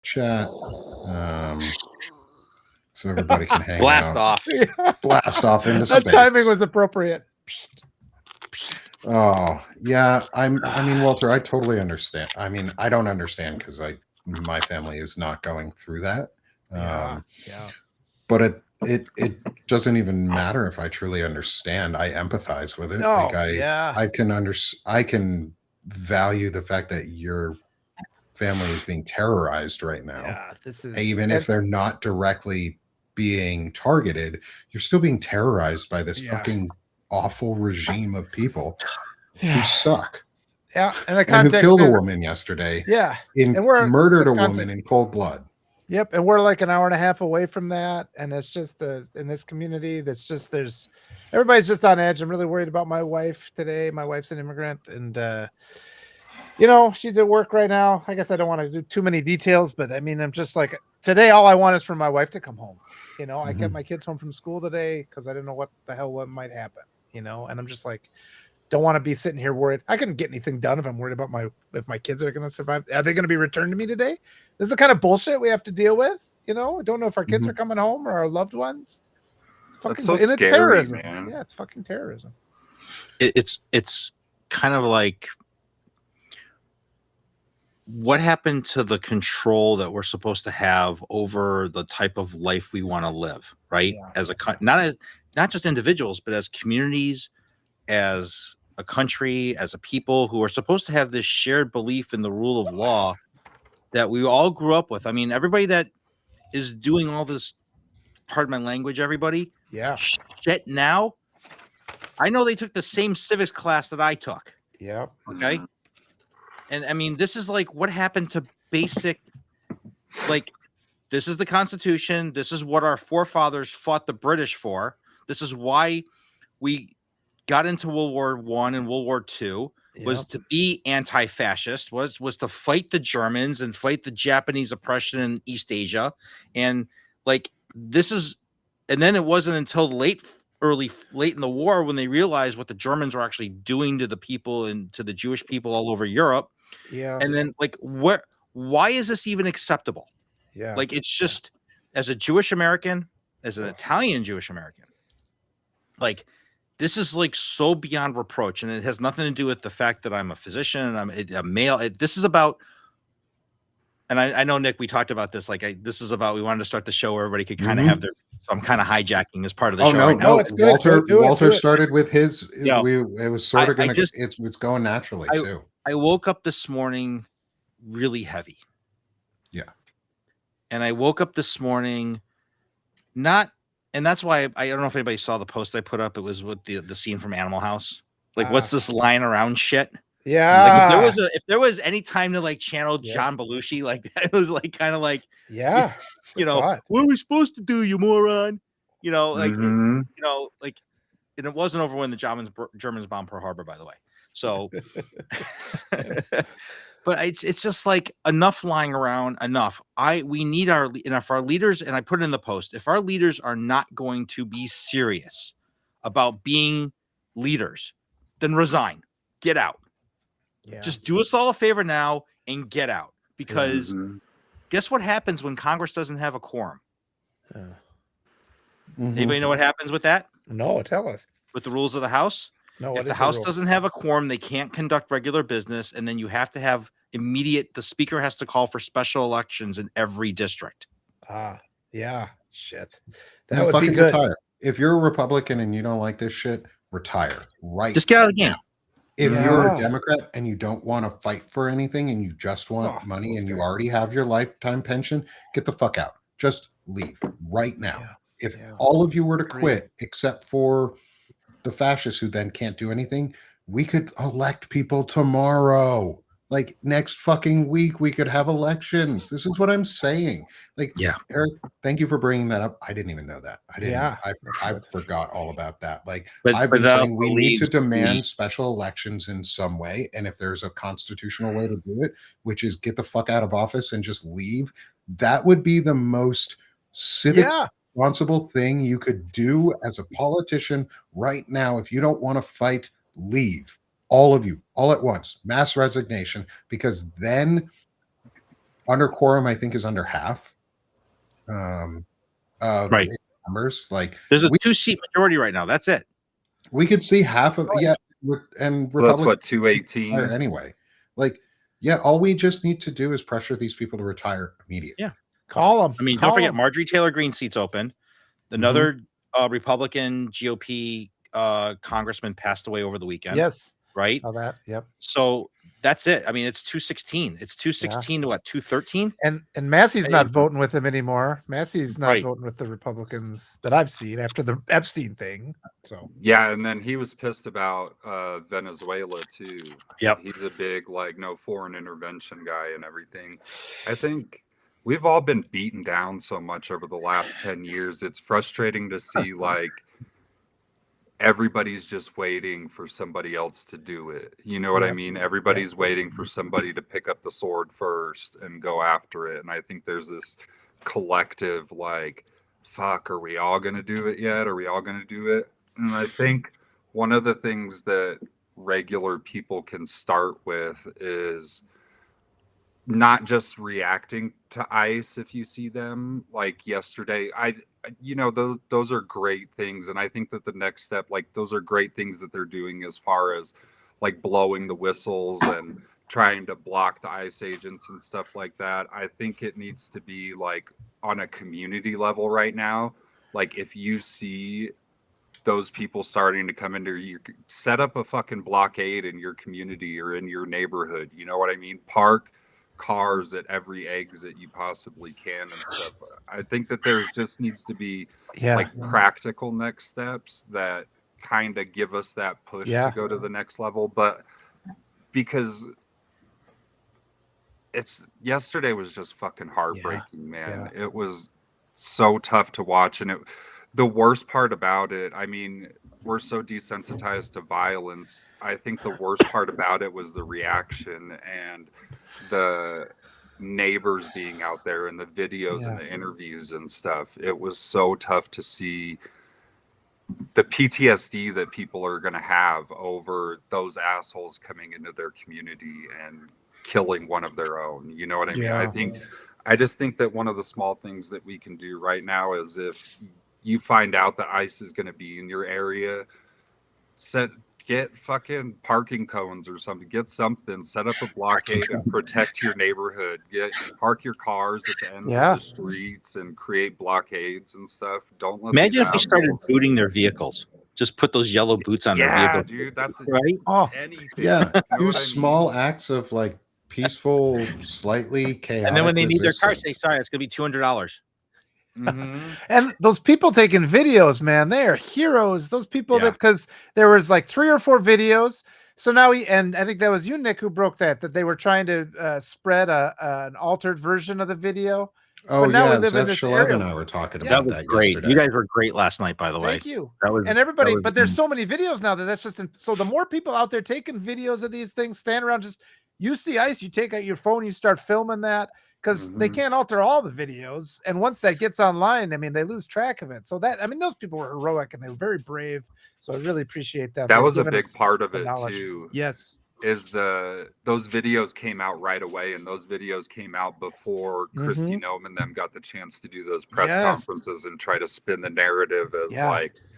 chat. So everybody can hang Blast out. off. Blast off into That space. timing was appropriate. Oh, yeah. I mean, Walter, I totally understand. I mean, I don't understand because my family is not going through that. Yeah. But it doesn't even matter if I truly understand. I empathize with it. No, Like yeah. I can value the fact that your family is being terrorized right now. Yeah, this is Even if they're not directly being targeted, you're still being terrorized by this fucking awful regime of people who suck. Yeah, and the And who context killed a is, woman yesterday. Yeah, and murdered a woman in cold blood. Yep, and we're like an hour and a half away from that, and it's just in this community that's just everybody's just on edge. I'm really worried about my wife today. My wife's an immigrant, and she's at work right now. I guess I don't want to do too many details, but I mean, I'm just like today. All I want is for my wife to come home. I kept my kids home from school today because I didn't know what might happen. And I'm just like, don't want to be sitting here worried. I couldn't get anything done if I'm worried about if my kids are going to survive. Are they going to be returned to me today? This is the kind of bullshit we have to deal with. I don't know if our kids are coming home or our loved ones. It's fucking, That's so and scary, it's terrorism. man. Yeah, it's fucking terrorism. It's kind of like, what happened to the control that we're supposed to have over the type of life we want to live, right? Yeah. As not just individuals, but as communities, as a country, as a people who are supposed to have this shared belief in the rule of law that we all grew up with. I mean, everybody that is doing all this, pardon my language, everybody, shit now, I know they took the same civics class that I took. Yep. Okay. And I mean, this is like what happened to basic, like, this is the Constitution. This is what our forefathers fought the British for. This is why we got into World War I and World War II, was to be anti-fascist, was to fight the Germans and fight the Japanese oppression in East Asia. And like, this is, and then it wasn't until late in the war when they realized what the Germans were actually doing to the people and to the Jewish people all over Europe. Yeah. And then like, why is this even acceptable? Yeah. Like, it's just, as a Jewish American, as an Italian Jewish American, like, this is like so beyond reproach, and it has nothing to do with the fact that I'm a physician and I'm a male. This is about, and I know, Nick, we talked about this. Like, this is about, we wanted to start the show where everybody could kind of have their, so I'm kind of hijacking as part of the show. No, right now. it's good. Walter started with his, Yeah. it was sort of going to, it's going naturally too. I woke up this morning really heavy. Yeah. And I woke up this morning and that's why I don't know if anybody saw the post I put up. It was with the scene from Animal House. Like, what's this lying around shit? Yeah. Like, if there was any time to like channel John Belushi, like, it was like kind of like, what are we supposed to do, you moron? Like, like, and it wasn't over when the Germans bombed Pearl Harbor, by the way. So, but it's just like, enough lying around, enough. We need if our leaders, and I put it in the post, if our leaders are not going to be serious about being leaders, then resign, get out. Yeah. Just do us all a favor now and get out, because guess what happens when Congress doesn't have a quorum? Anybody know what happens with that? No, tell us. With the rules of the House? No, if the House doesn't have a quorum, they can't conduct regular business, and then you have to have the speaker has to call for special elections in every district. Yeah, shit. That would be good. Retire. If you're a Republican and you don't like this shit, retire. Right. Just get out of the game. If you're a Democrat and you don't want to fight for anything and you just want money and you already have your lifetime pension, get the fuck out. Just leave right now. Yeah. If all of you were to quit, except for the fascists who then can't do anything, we could elect people tomorrow. Like, next fucking week, we could have elections. This is what I'm saying. Like, Eric, thank you for bringing that up. I didn't even know that. I forgot all about that. Like, I've been saying we need to demand special elections in some way. And if there's a constitutional way to do it, which is get the fuck out of office and just leave, that would be the most civic responsible thing you could do as a politician right now. If you don't want to fight, leave. All of you, all at once, mass resignation, because then under quorum, I think, is under half of Right. numbers. Like there's a 2-seat majority right now. That's it. We could see half of and Well, that's Republicans what 218 anyway. Like, all we just need to do is pressure these people to retire immediately. Yeah. Call them. I mean, don't forget Marjorie Taylor Greene's seat's open. Another Republican GOP congressman passed away over the weekend. Yes. Right. Saw that. Yep. So that's it. I mean, it's 216. It's 216 to what? 213. And Massey's not voting with him anymore. Massey's not voting with the Republicans that I've seen after the Epstein thing. So yeah, and then he was pissed about Venezuela too. Yep. He's a big no foreign intervention guy and everything. I think we've all been beaten down so much over the last 10 years. It's frustrating to see everybody's just waiting for somebody else to do it. You know what I mean? Everybody's waiting for somebody to pick up the sword first and go after it. And I think there's this collective fuck, are we all going to do it yet? Are we all going to do it? And I think one of the things that regular people can start with is not just reacting to ICE if you see them. Like yesterday, those are great things, and I think that the next step, those are great things that they're doing as far as blowing the whistles and trying to block the ICE agents and stuff like that. I think it needs to be on a community level right now. If you see those people starting to come into you, set up a fucking blockade in your community or in your neighborhood. You know what I mean? Park cars at every exit you possibly can and stuff. I think that there just needs to be practical next steps that kind of give us that push to go to the next level. But because yesterday was just fucking heartbreaking, man. It was so tough to watch. And the worst part about it, I mean, we're so desensitized to violence. I think the worst part about it was the reaction and the neighbors being out there and the videos and the interviews and stuff. It was so tough to see the PTSD that people are going to have over those assholes coming into their community and killing one of their own. You know what I mean? I just think that one of the small things that we can do right now is if you find out that ICE is going to be in your area, get fucking parking cones or something. Get something. Set up a blockade and protect your neighborhood. Park your cars at the ends of the streets and create blockades and stuff. Don't let. Imagine if we started booting their vehicles. Just put those yellow boots on their vehicle. Dude, that's right. Anything. Yeah, do small acts of peaceful, slightly chaotic. And then when they need their car, resistance. say sorry. It's gonna be $200. And those people taking videos, man, they are heroes. Those people that, because there was 3 or 4 videos. So now and I think that was you, Nick, who broke that they were trying to spread an altered version of the video. Oh, but now we live Zev in this Shalev area. and I were talking That about was that great. yesterday. You guys were great last night, by the way. Thank you. And everybody, but there's so many videos now that's just so the more people out there taking videos of these things, stand around, just you see ICE, you take out your phone, you start filming that. Because they can't alter all the videos. And once that gets online, I mean, they lose track of it. So those people were heroic and they were very brave. So I really appreciate that. That was a big part of it too. Yes. Is those videos came out right away, and those videos came out before Kristi Noem and them got the chance to do those press conferences and try to spin the narrative as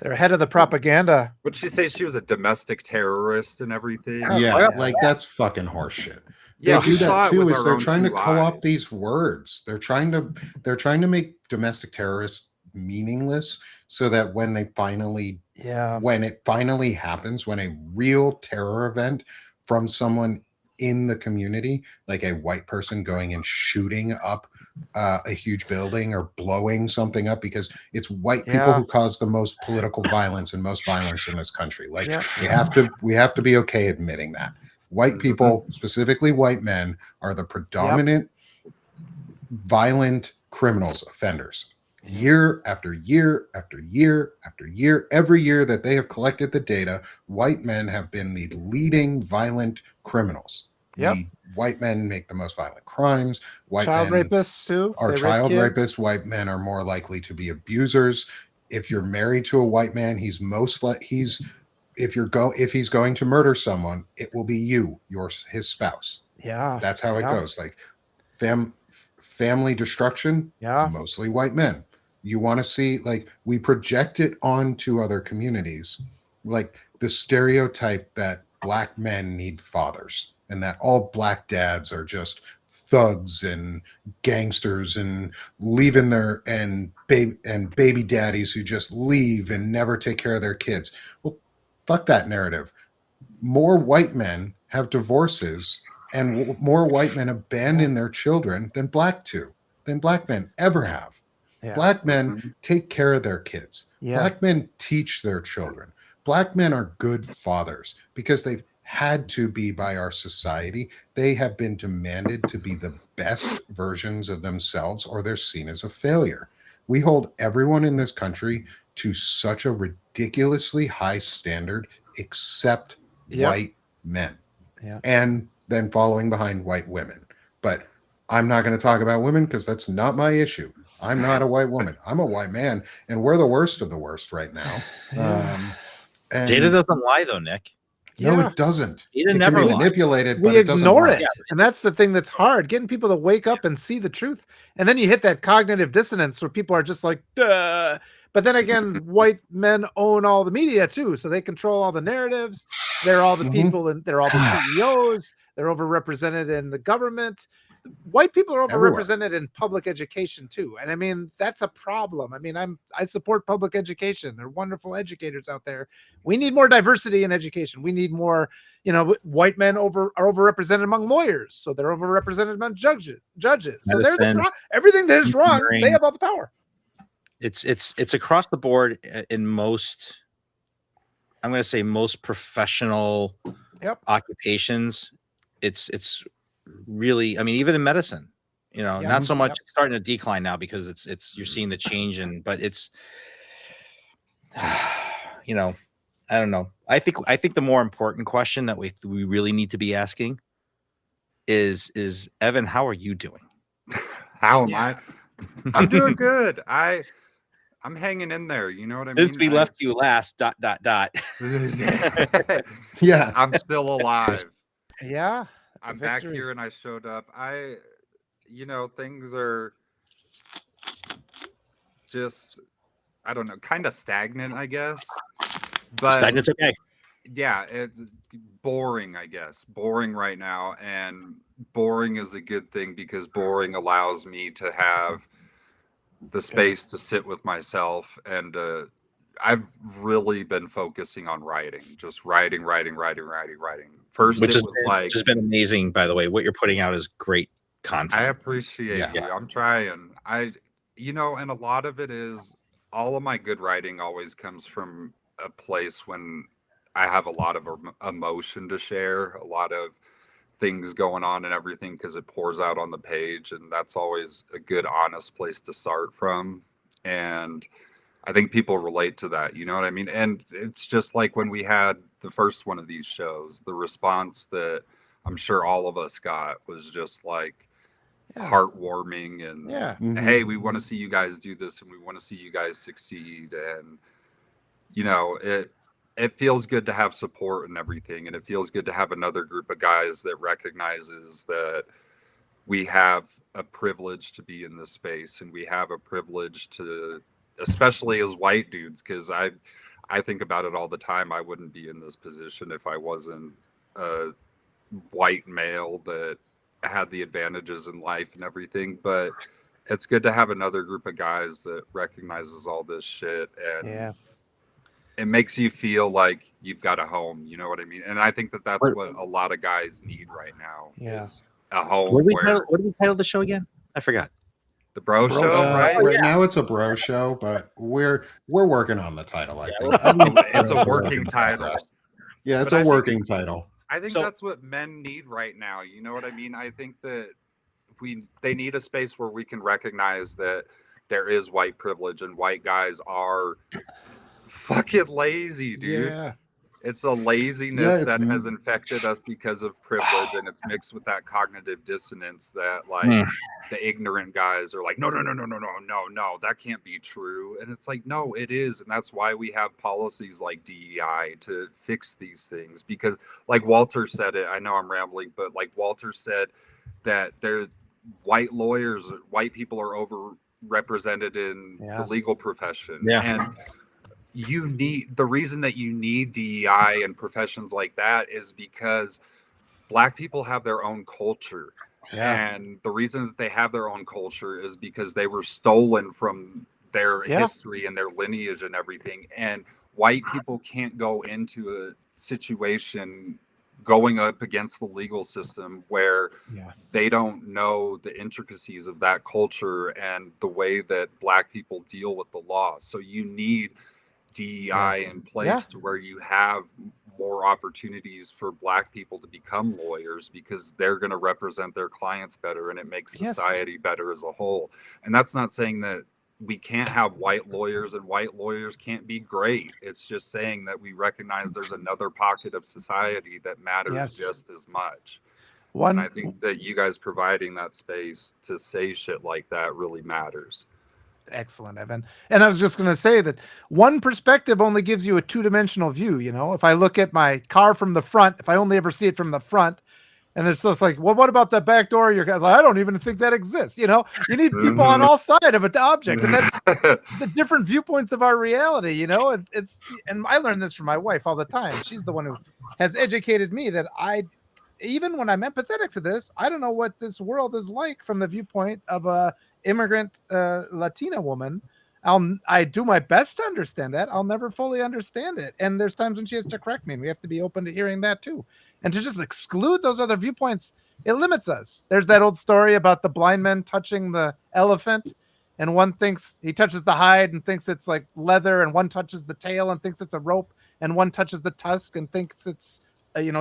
they're ahead of the propaganda. Would she say she was a domestic terrorist and everything? Yeah, that's fucking horseshit. They do that too. Is they're trying to co-opt these words. They're trying to make domestic terrorists meaningless, so that when it finally happens, when a real terror event from someone in the community, like a white person going and shooting up a huge building or blowing something up, because it's white people who cause the most political violence and most violence in this country. We have to be okay admitting that. White people, specifically white men, are the predominant violent criminals, offenders. Year after year after year after year, every year that they have collected the data, white men have been the leading violent criminals. White men make the most violent crimes. Child rapists too. Are child rapists. White men are more likely to be abusers. If you're married to a white man, if he's going to murder someone, it will be his spouse. Yeah, that's how it goes. family destruction, mostly white men. You want to see, like, we project it onto other communities, like the stereotype that black men need fathers and that all black dads are just thugs and gangsters and leaving their and baby daddies who just leave and never take care of their kids. Well, fuck that narrative. More white men have divorces and more white men abandon their children than black men ever have. Black men take care of their kids. Black men teach their children. Black men are good fathers because they've had to be by our society. They have been demanded to be the best versions of themselves or they're seen as a failure. We hold everyone in this country to such a ridiculously high standard except white men. And then following behind white women. But I'm not going to talk about women because that's not my issue. I'm not a white woman. I'm a white man, and we're the worst of the worst right now. And data doesn't lie, though, Nick. No, it doesn't. Data It never can be lies. manipulated, We but it doesn't ignore lie. it, and that's the thing that's hard. Getting people to wake up and see the truth, and then you hit that cognitive dissonance where people are just like, "Duh." But then again, white men own all the media too, so they control all the narratives. They're all the people, and they're all the CEOs. They're overrepresented in the government. White people are overrepresented in public education too, and I mean that's a problem. I mean, I support public education. They're wonderful educators out there. We need more diversity in education. We need more. You know, white men are overrepresented among lawyers, so they're overrepresented among judges. So they're everything that is wrong. They have all the power. It's across the board in most. I'm going to say most professional occupations. It's really, I mean, even in medicine, you know, not so much it's starting to decline now because it's you're seeing the change but it's you know, I don't know. I think the more important question that we really need to be asking is Evan, how are you doing? How am I? I'm doing good. I'm hanging in there. You know what I mean? Since we left you last, ... Yeah. I'm still alive. Yeah. I'm back here and I showed up. You know, things are just, I don't know, kind of stagnant, I guess. But stagnant's okay. Yeah, it's boring, I guess. Boring right now. And boring is a good thing because boring allows me to have the space to sit with myself. And I've really been focusing on writing, just writing. First, which it was which has been amazing, by the way. What you're putting out is great content. I appreciate you. I'm trying. You know, and a lot of it is all of my good writing always comes from a place when I have a lot of emotion to share, a lot of things going on and everything, because it pours out on the page, and that's always a good, honest place to start from. And I think people relate to that, you know what I mean? And it's just like when we had the first one of these shows, the response that I'm sure all of us got was just like heartwarming and hey, we want to see you guys do this and we want to see you guys succeed. And you know, it feels good to have support and everything, and it feels good to have another group of guys that recognizes that we have a privilege to be in this space, and we have a privilege to, especially as white dudes, because I think about it all the time. I wouldn't be in this position if I wasn't a white male that had the advantages in life and everything. But it's good to have another group of guys that recognizes all this shit, and it makes you feel like you've got a home, you know what I mean? And I think that that's what a lot of guys need right now is a home. What do we title the show again? I forgot. The Bro Show, right? Right now it's a bro show, but we're working on the title, I think. It's a working title. Yeah, it's a working title. I think that's what men need right now. You know what I mean? I think that they need a space where we can recognize that there is white privilege and white guys are fucking lazy, dude. Yeah. It's a laziness that has infected us because of privilege, and it's mixed with that cognitive dissonance that like the ignorant guys are like, no, that can't be true. And it's like, no, it is. And that's why we have policies like DEI to fix these things. Because like Walter said it, I know I'm rambling, but like Walter said that white lawyers, white people are overrepresented in the legal profession. Yeah. And the reason that you need DEI and professions like that is because Black people have their own culture. And the reason that they have their own culture is because they were stolen from their history and their lineage and everything. And white people can't go into a situation going up against the legal system where they don't know the intricacies of that culture and the way that Black people deal with the law. So you need DEI in place to where you have more opportunities for Black people to become lawyers, because they're going to represent their clients better and it makes society better as a whole. And that's not saying that we can't have white lawyers and white lawyers can't be great. It's just saying that we recognize there's another pocket of society that matters just as much. And I think that you guys providing that space to say shit like that really matters. Excellent, Evan. And I was just going to say that one perspective only gives you a two-dimensional view. You know, if I look at my car from the front, if I only ever see it from the front, and it's just like, well, what about the back door? Your guy's like, I don't even think that exists. You know, you need people on all sides of an object, and that's the different viewpoints of our reality. You know, and I learned this from my wife all the time. She's the one who has educated me that even when I'm empathetic to this, I don't know what this world is like from the viewpoint of a immigrant Latina woman. I do my best to understand that. I'll never fully understand it. And there's times when she has to correct me, and we have to be open to hearing that too. And to just exclude those other viewpoints, it limits us. There's that old story about the blind man touching the elephant, and one thinks he touches the hide and thinks it's like leather, and one touches the tail and thinks it's a rope, and one touches the tusk and thinks it's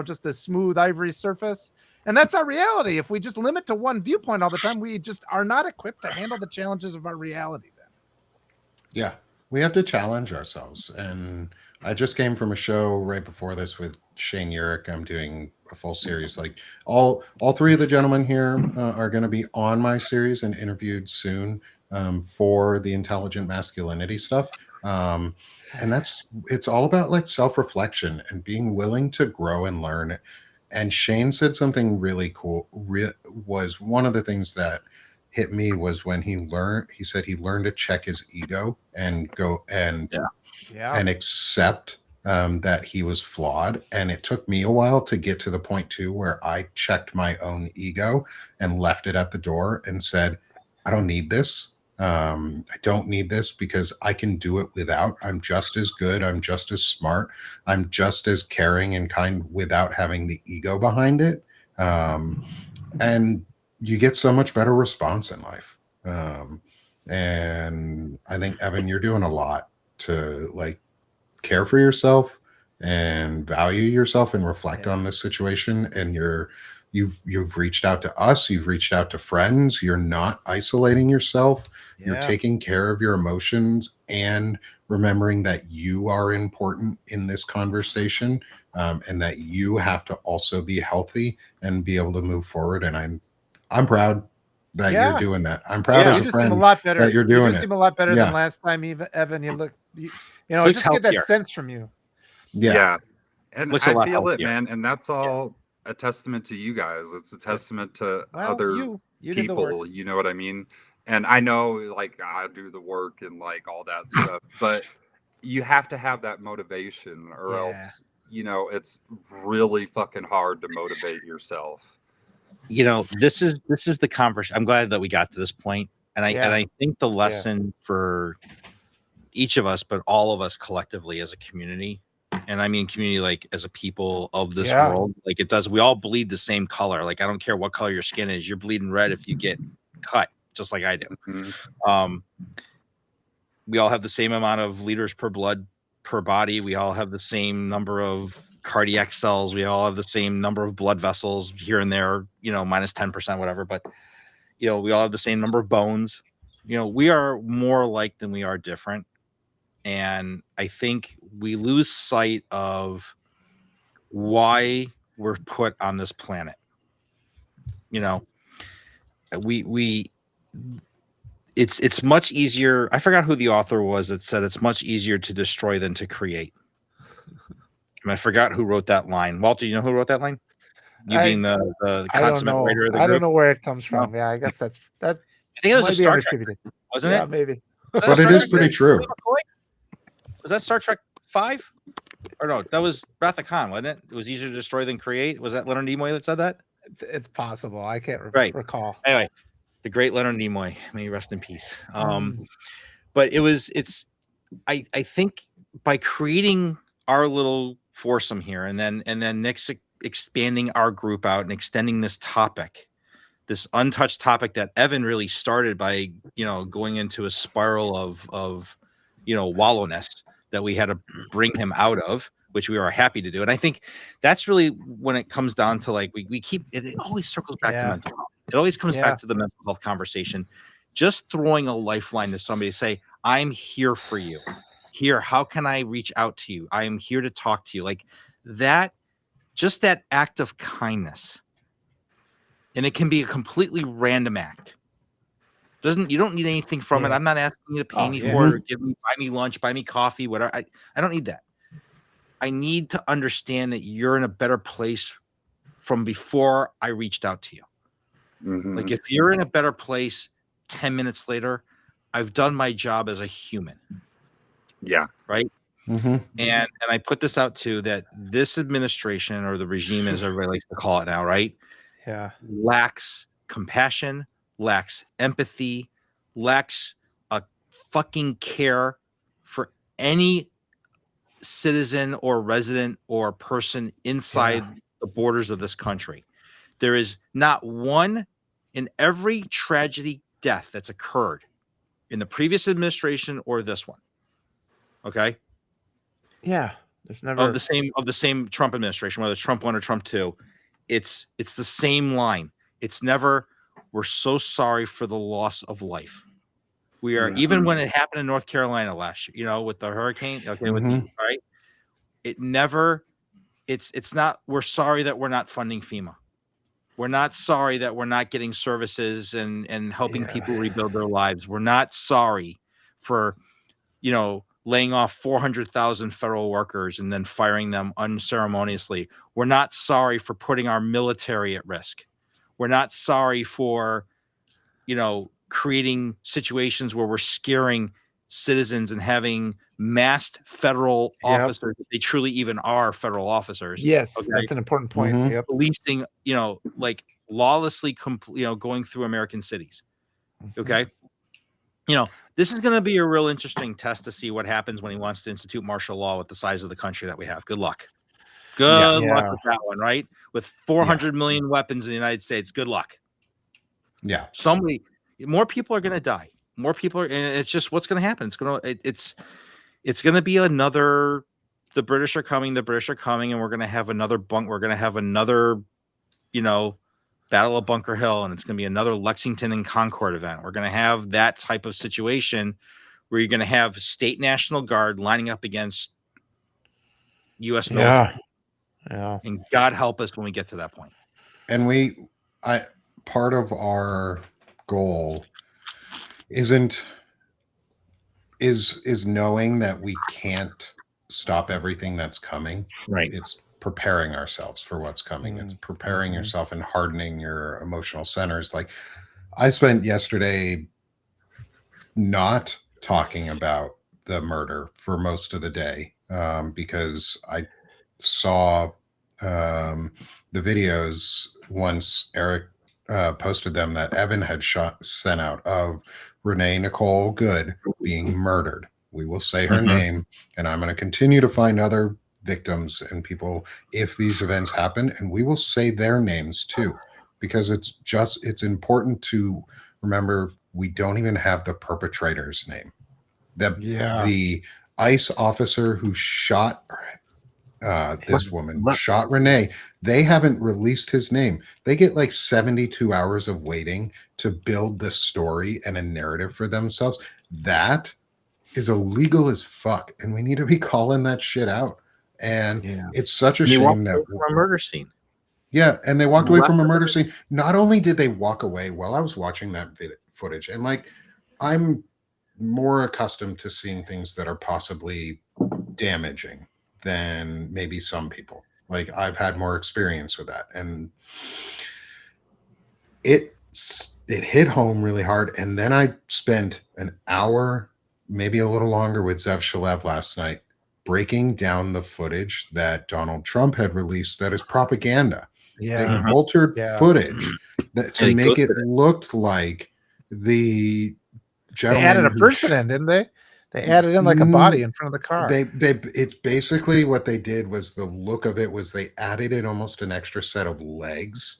just the smooth ivory surface. And that's our reality. If we just limit to one viewpoint all the time, we just are not equipped to handle the challenges of our reality then. Yeah, we have to challenge ourselves. And I just came from a show right before this with Shane Urich. I'm doing a full series. Like all three of the gentlemen here are going to be on my series and interviewed soon for the intelligent masculinity stuff. And it's all about like self-reflection and being willing to grow and learn. And Shane said something really cool. Was one of the things that hit me was when he said he learned to check his ego and go and accept that he was flawed. And it took me a while to get to the point too, where I checked my own ego and left it at the door and said, I don't need this. I don't need this because I can do it without. I'm just as good. I'm just as smart. I'm just as caring and kind without having the ego behind it. And you get so much better response in life. And I think, Evan, you're doing a lot to like care for yourself and value yourself and reflect on this situation. And you've reached out to us, you've reached out to friends, you're not isolating yourself, you're taking care of your emotions and remembering that you are important in this conversation, and that you have to also be healthy and be able to move forward. And I'm proud that you're doing that. I'm proud as a friend seem a lot better. that you're doing you seem a lot better than last time, Evan. You look, I just get that sense from you. Yeah. And Looks I a lot feel healthier. it, man. And that's all a testament to you guys. It's a testament to other you did the people. work. You know what I mean? And I know, like, I do the work and like all that stuff, but you have to have that motivation, or else, it's really fucking hard to motivate yourself. This is the conversation. I'm glad that we got to this point, and I think the lesson for each of us, but all of us collectively as a community, and I mean community like as a people of this world, like it does. We all bleed the same color. Like I don't care what color your skin is, you're bleeding red if you get cut, just like I do. We all have the same amount of liters per blood per body. We all have the same number of cardiac cells. We all have the same number of blood vessels here and there, minus 10%, whatever. But, we all have the same number of bones. We are more alike than we are different. And I think we lose sight of why we're put on this planet. It's much easier. I forgot who the author was that said it's much easier to destroy than to create. And I forgot who wrote that line. Walter, you know who wrote that line? You being the I don't consummate know. writer of the I don't group. know where it comes No. from. Yeah, I guess that I think it was a might be Star Trek, underattributed. wasn't Yeah, it? maybe. Was that But a it Star is Trek? pretty true. Was that Star Trek 5? Or no, that was Wrath of Khan, wasn't it? It was easier to destroy than create. Was that Leonard Nimoy that said that? It's possible. I can't Right. recall. Anyway, the great Leonard Nimoy, may he rest in peace. But I think by creating our little foursome here, and then Nick's expanding our group out and extending this topic, this untouched topic that Evan really started by, going into a spiral of wallowness that we had to bring him out of, which we are happy to do. And I think that's really when it comes down to, like, we keep it always circles back to mental health. It always comes back to the mental health conversation. Just throwing a lifeline to somebody to say, I'm here for you. Here, how can I reach out to you? I am here to talk to you. Like that, just that act of kindness. And it can be a completely random act. You don't need anything from it. I'm not asking you to pay me for it or buy me lunch, buy me coffee, whatever. I don't need that. I need to understand that you're in a better place from before I reached out to you. Like if you're in a better place 10 minutes later, I've done my job as a human. Yeah. Right. And I put this out too, that this administration, or the regime, as everybody likes to call it now, right? Yeah. Lacks compassion, lacks empathy, lacks a fucking care for any citizen or resident or person inside the borders of this country. There is not one in every tragedy death that's occurred in the previous administration or this one. Okay. Yeah. There's never of the same Trump administration, whether it's Trump 1 or Trump 2. It's the same line. It's never, we're so sorry for the loss of life. We are, even when it happened in North Carolina last year, with the hurricane, right? It never, it's not, we're sorry that we're not funding FEMA. We're not sorry that we're not getting services and helping people rebuild their lives. We're not sorry for, laying off 400,000 federal workers and then firing them unceremoniously. We're not sorry for putting our military at risk. We're not sorry for, creating situations where we're scaring citizens and having masked federal officers, if they truly even are federal officers. Yes, that's an important point. Policing, like lawlessly, going through American cities. Okay. This is going to be a real interesting test to see what happens when he wants to institute martial law with the size of the country that we have. Good luck. Good luck with that one, right? With 400 million weapons in the United States. Good luck. Yeah. More people are going to die. More people and it's just what's going to happen. It's going to be another, the British are coming, and we're going to have another we're going to have another, Battle of Bunker Hill, and it's going to be another Lexington and Concord event. We're going to have that type of situation where you're going to have state National Guard lining up against U.S. military. Yeah. And God help us when we get to that point. And part of our goal is knowing that we can't stop everything that's coming. Right. It's preparing ourselves for what's coming. It's preparing yourself and hardening your emotional centers. Like I spent yesterday not talking about the murder for most of the day because I saw the videos once Eric posted them that Evan had sent out of Renee Nicole Good being murdered. We will say her name, and I'm going to continue to find other victims and people if these events happen, and we will say their names too, because it's important to remember we don't even have the perpetrator's name. The ICE officer who shot this woman, shot Renee, they haven't released his name. They get like 72 hours of waiting to build the story and a narrative for themselves. That is illegal as fuck, and we need to be calling that shit out. And it's such a shame that from a murder scene. Yeah, and they walked away from a murder scene. Not only did they walk away while I was watching that footage, and like I'm more accustomed to seeing things that are possibly damaging than maybe some people. Like, I've had more experience with that, and it hit home really hard. And then I spent an hour, maybe a little longer, with Zev Shalev last night, breaking down the footage that Donald Trump had released that is propaganda. Yeah. They altered Yeah. footage that, to They make it ghosted it. look like the They gentleman added a who person in, didn't they? They added in like a body in front of the car. it's basically what they did was, the look of it was they added in almost an extra set of legs,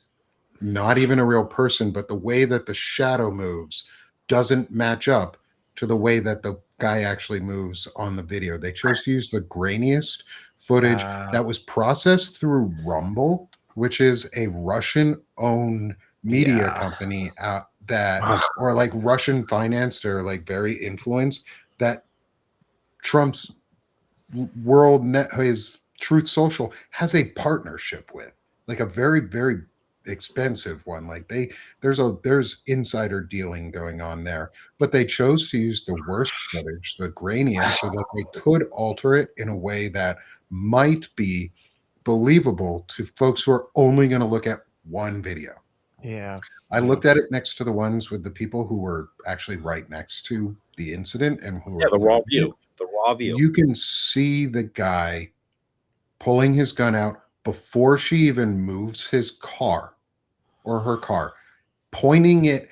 not even a real person, but the way that the shadow moves doesn't match up to the way that the guy actually moves on the video. They chose to use the grainiest footage that was processed through Rumble, which is a Russian-owned media company that, or like Russian financed or like very influenced, that Trump's his Truth Social has a partnership with, like a very, very expensive one. Like there's insider dealing going on there, but they chose to use the worst footage, the grainiest, so that they could alter it in a way that might be believable to folks who are only going to look at one video. Yeah. I looked at it next to the ones with the people who were actually right next to the incident and who were the raw filming it. view. The raw view. You can see the guy pulling his gun out before she even moves his car or her car, pointing it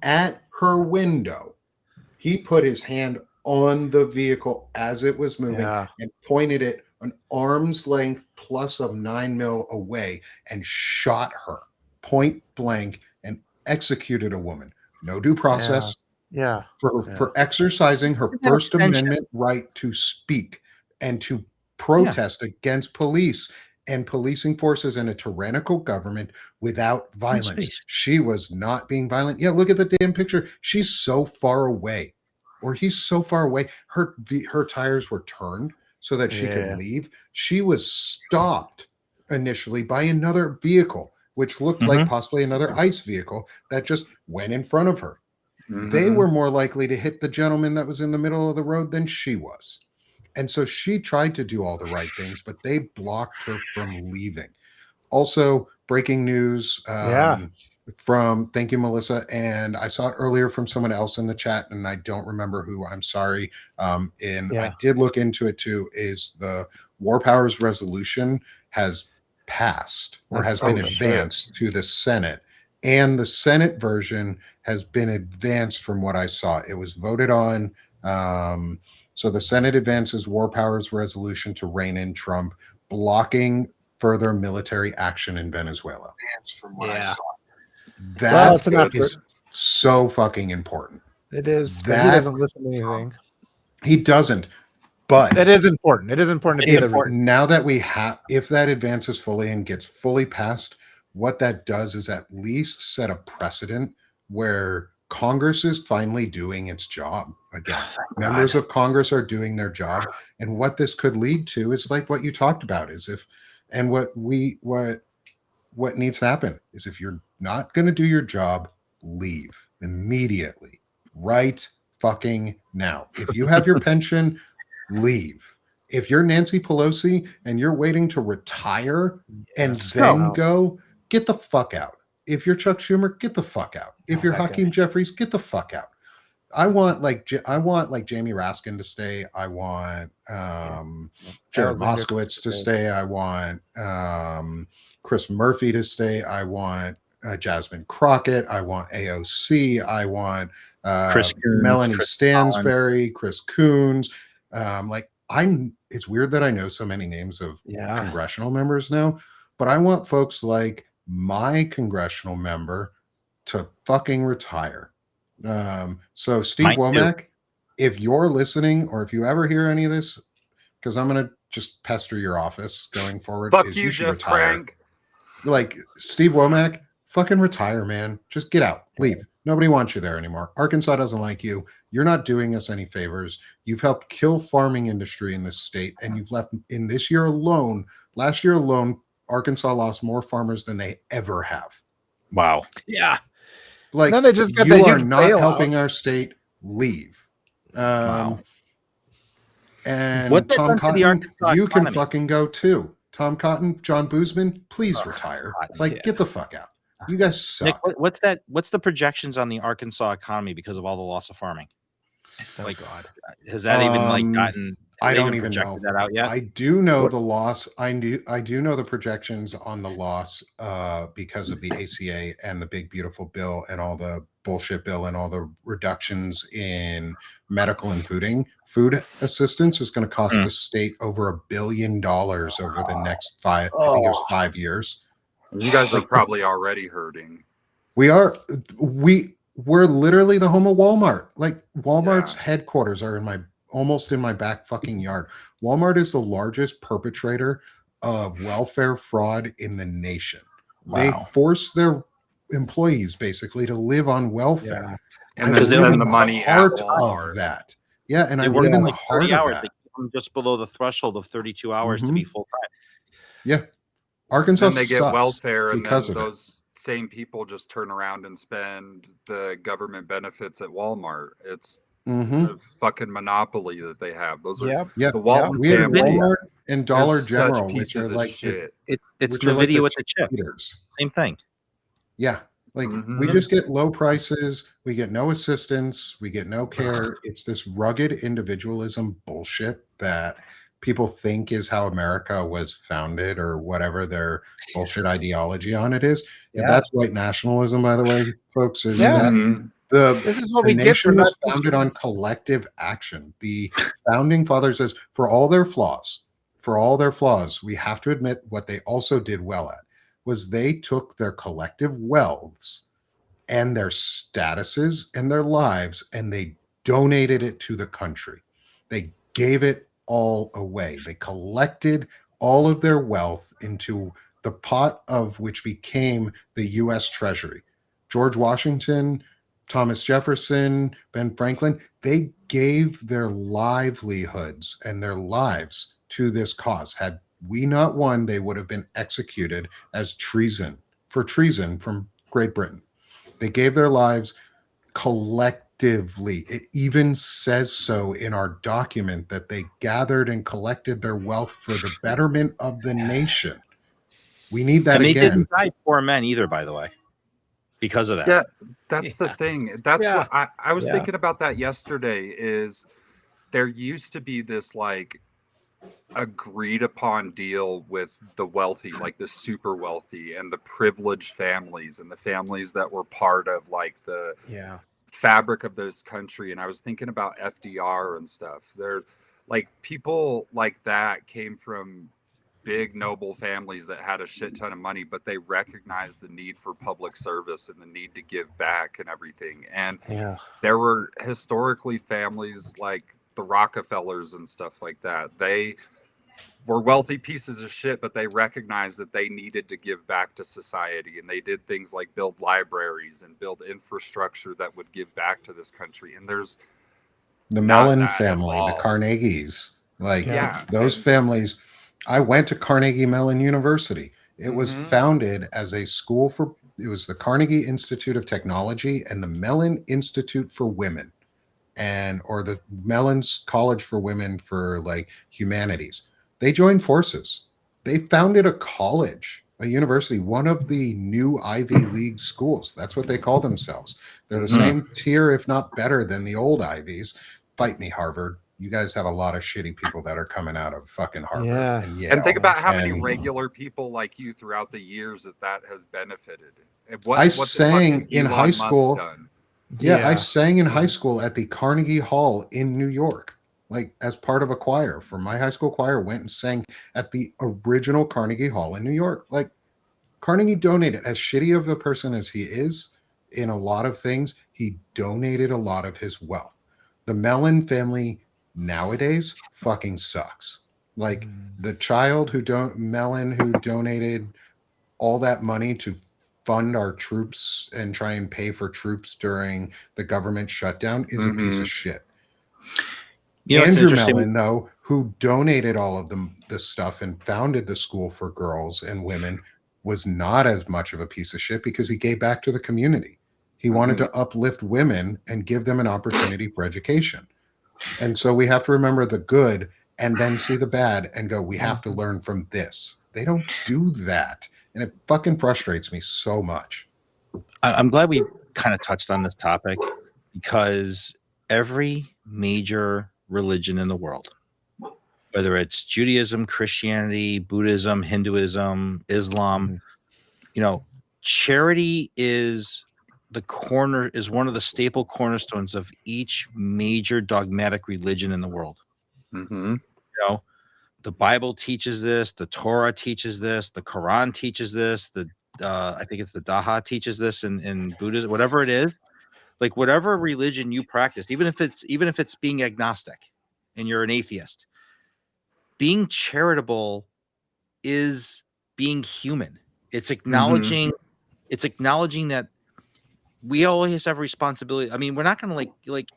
at her window. He put his hand on the vehicle as it was moving and pointed it an arm's length plus of 9mm away and shot her point blank and executed a woman. No due process. For exercising her First Amendment right to speak and to protest against police and policing forces and a tyrannical government without violence. She was not being violent. Yeah, look at the damn picture. She's so far away, or he's so far away. Her tires were turned so that she could leave. She was stopped initially by another vehicle, which looked like possibly another ICE vehicle that just went in front of her. They were more likely to hit the gentleman that was in the middle of the road than she was. And so she tried to do all the right things, but they blocked her from leaving. Also, breaking news from, thank you, Melissa. And I saw it earlier from someone else in the chat, and I don't remember who. I'm sorry. I did look into it too, is the War Powers resolution has passed or has been advanced to the Senate. And the Senate version has been advanced from what I saw. It was voted on. So the Senate advances War Powers resolution to rein in Trump, blocking further military action in Venezuela. From what I saw. That is so fucking important. It is. But he doesn't listen to anything. He doesn't. But it is important. It is important to be now that we have, if that advances fully and gets fully passed, what that does is at least set a precedent where Congress is finally doing its job again. Members of Congress are doing their job. And what this could lead to is like what you talked about, is what needs to happen is, if you're not going to do your job, leave immediately, right fucking now. If you have your pension, leave. If you're Nancy Pelosi and you're waiting to retire and then go, get the fuck out. If you're Chuck Schumer, get the fuck out. If you're Hakeem Jeffries, get the fuck out. I want like Jamie Raskin to stay. I want Jared Moskowitz to stay. I want Chris Murphy to stay. I want Jasmine Crockett. I want AOC. I want Melanie Stansberry, Chris Coons. It's weird that I know so many names of congressional members now, but I want folks like my congressional member to fucking retire. So Steve Womack, if you're listening, or if you ever hear any of this, because I'm gonna just pester your office going forward. Fuck you, Jeff Frank. Like Steve Womack, fucking retire, man. Just get out, leave. Nobody wants you there anymore. Arkansas doesn't like you. You're not doing us any favors. You've helped kill farming industry in this state, and you've left in this year alone. Last year alone, Arkansas lost more farmers than they ever have. Wow. Yeah. Like, then they just got you are not helping our state. Leave. Wow. And Tom Cotton, you can fucking go too. Tom Cotton, John Boozman, please retire. Like, get the fuck out. You guys suck. Nick, what's that? What's the projections on the Arkansas economy because of all the loss of farming? Like, has that even like gotten? I don't even projected know that out yet. I do know the loss. I do know the projections on the loss because of the ACA and the big beautiful bill and all the bullshit bill and all the reductions in medical and food assistance is going to cost the state over $1 billion over the next I think it was 5 years. You guys are probably already hurting. We're literally the home of Walmart. Like, Walmart's headquarters are almost in my back fucking yard. Walmart is the largest perpetrator of welfare fraud in the nation. Wow. They force their employees basically to live on welfare. And then spend the money heart at Walmart. of that. Yeah, and I work live in the like heart 30 of hours. that. They keep them just below the threshold of 32 hours to be full time. Yeah. Arkansas And they get sucks welfare, and because then of it. those same people just turn around and spend the government benefits at Walmart. It's a fucking monopoly that they have. Those are the Walton We have family. Walmart and Dollar Such General, which are pieces of like shit. It's which the are like video the with the chip. cheaters. Same thing. Yeah. Like, we just get low prices. We get no assistance. We get no care. It's this rugged individualism bullshit that people think is how America was founded, or whatever their bullshit ideology on it is. And that's white nationalism, by the way, folks. Is that this is what we get nation for was founded on collective action. The founding fathers says, for all their flaws, we have to admit what they also did well at was they took their collective wealths and their statuses and their lives, and they donated it to the country. They gave it all away. They collected all of their wealth into the pot of which became the U.S. Treasury. George Washington, Thomas Jefferson, Ben Franklin, they gave their livelihoods and their lives to this cause. Had we not won, they would have been executed as treason from Great Britain. They gave their lives collectively. It even says so in our document that they gathered and collected their wealth for the betterment of the nation. We need that and they again. didn't die poor men either, by the way, because of that. Yeah, that's the thing. That's what I was thinking about that yesterday. Is there used to be this like agreed upon deal with the wealthy, like the super wealthy and the privileged families and the families that were part of like the fabric of this country. And I was thinking about FDR and stuff. They're like, people like that came from big noble families that had a shit ton of money, but they recognized the need for public service and the need to give back and everything. And there were historically families like the Rockefellers and stuff like that. They were wealthy pieces of shit, but they recognized that they needed to give back to society. And they did things like build libraries and build infrastructure that would give back to this country. And there's the Mellon family, the Carnegies, like those families. I went to Carnegie Mellon University. It was founded as a school it was the Carnegie Institute of Technology and the Mellon Institute for Women, or the Mellon's College for Women for like humanities. They joined forces. They founded a college, a university, one of the new Ivy League schools. That's what they call themselves. They're the same tier, if not better than the old Ivies. Fight me, Harvard. You guys have a lot of shitty people that are coming out of fucking Harvard and Yale. And think about how many regular people like you throughout the years that has benefited. I sang in high school. I sang in high school at the Carnegie Hall in New York, like as part of a choir. From my high school choir, went and sang at the original Carnegie Hall in New York. Like, Carnegie donated, as shitty of a person as he is in a lot of things, he donated a lot of his wealth. The Mellon family nowadays fucking sucks. Like, the child Mellon who donated all that money to fund our troops and try and pay for troops during the government shutdown is a piece of shit. Andrew Mellon, though, who donated all of the stuff and founded the school for girls and women, was not as much of a piece of shit because he gave back to the community. He wanted to uplift women and give them an opportunity for education. And so we have to remember the good and then see the bad and go, we have to learn from this. They don't do that. And it fucking frustrates me so much. I'm glad we kind of touched on this topic because every major religion in the world, whether it's Judaism, Christianity, Buddhism, Hinduism, Islam, charity is one of the staple cornerstones of each major dogmatic religion in the world. Mm-hmm. The Bible teaches this, the Torah teaches this, the Quran teaches this, I think it's the Daha teaches this in Buddhism, whatever it is, like whatever religion you practice, even if it's being agnostic and you're an atheist, being charitable is being human. It's acknowledging that we always have responsibility. I mean, we're not going to like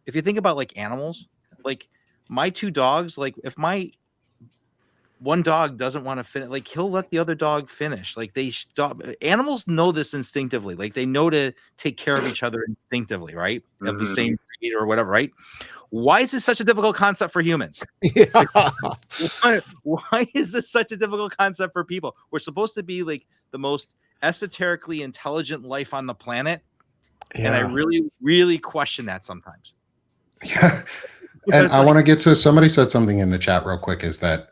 if you think about like animals, like my two dogs, like if my one dog doesn't want to finish, like he'll let the other dog finish. Like they stop. Animals know this instinctively. Like they know to take care of each other instinctively, right? Of the same breed or whatever, right? Why is this such a difficult concept for humans? Yeah. Why is this such a difficult concept for people? We're supposed to be like the most esoterically intelligent life on the planet. Yeah. And I really, really question that sometimes. Yeah. And I want to get to, somebody said something in the chat real quick, is that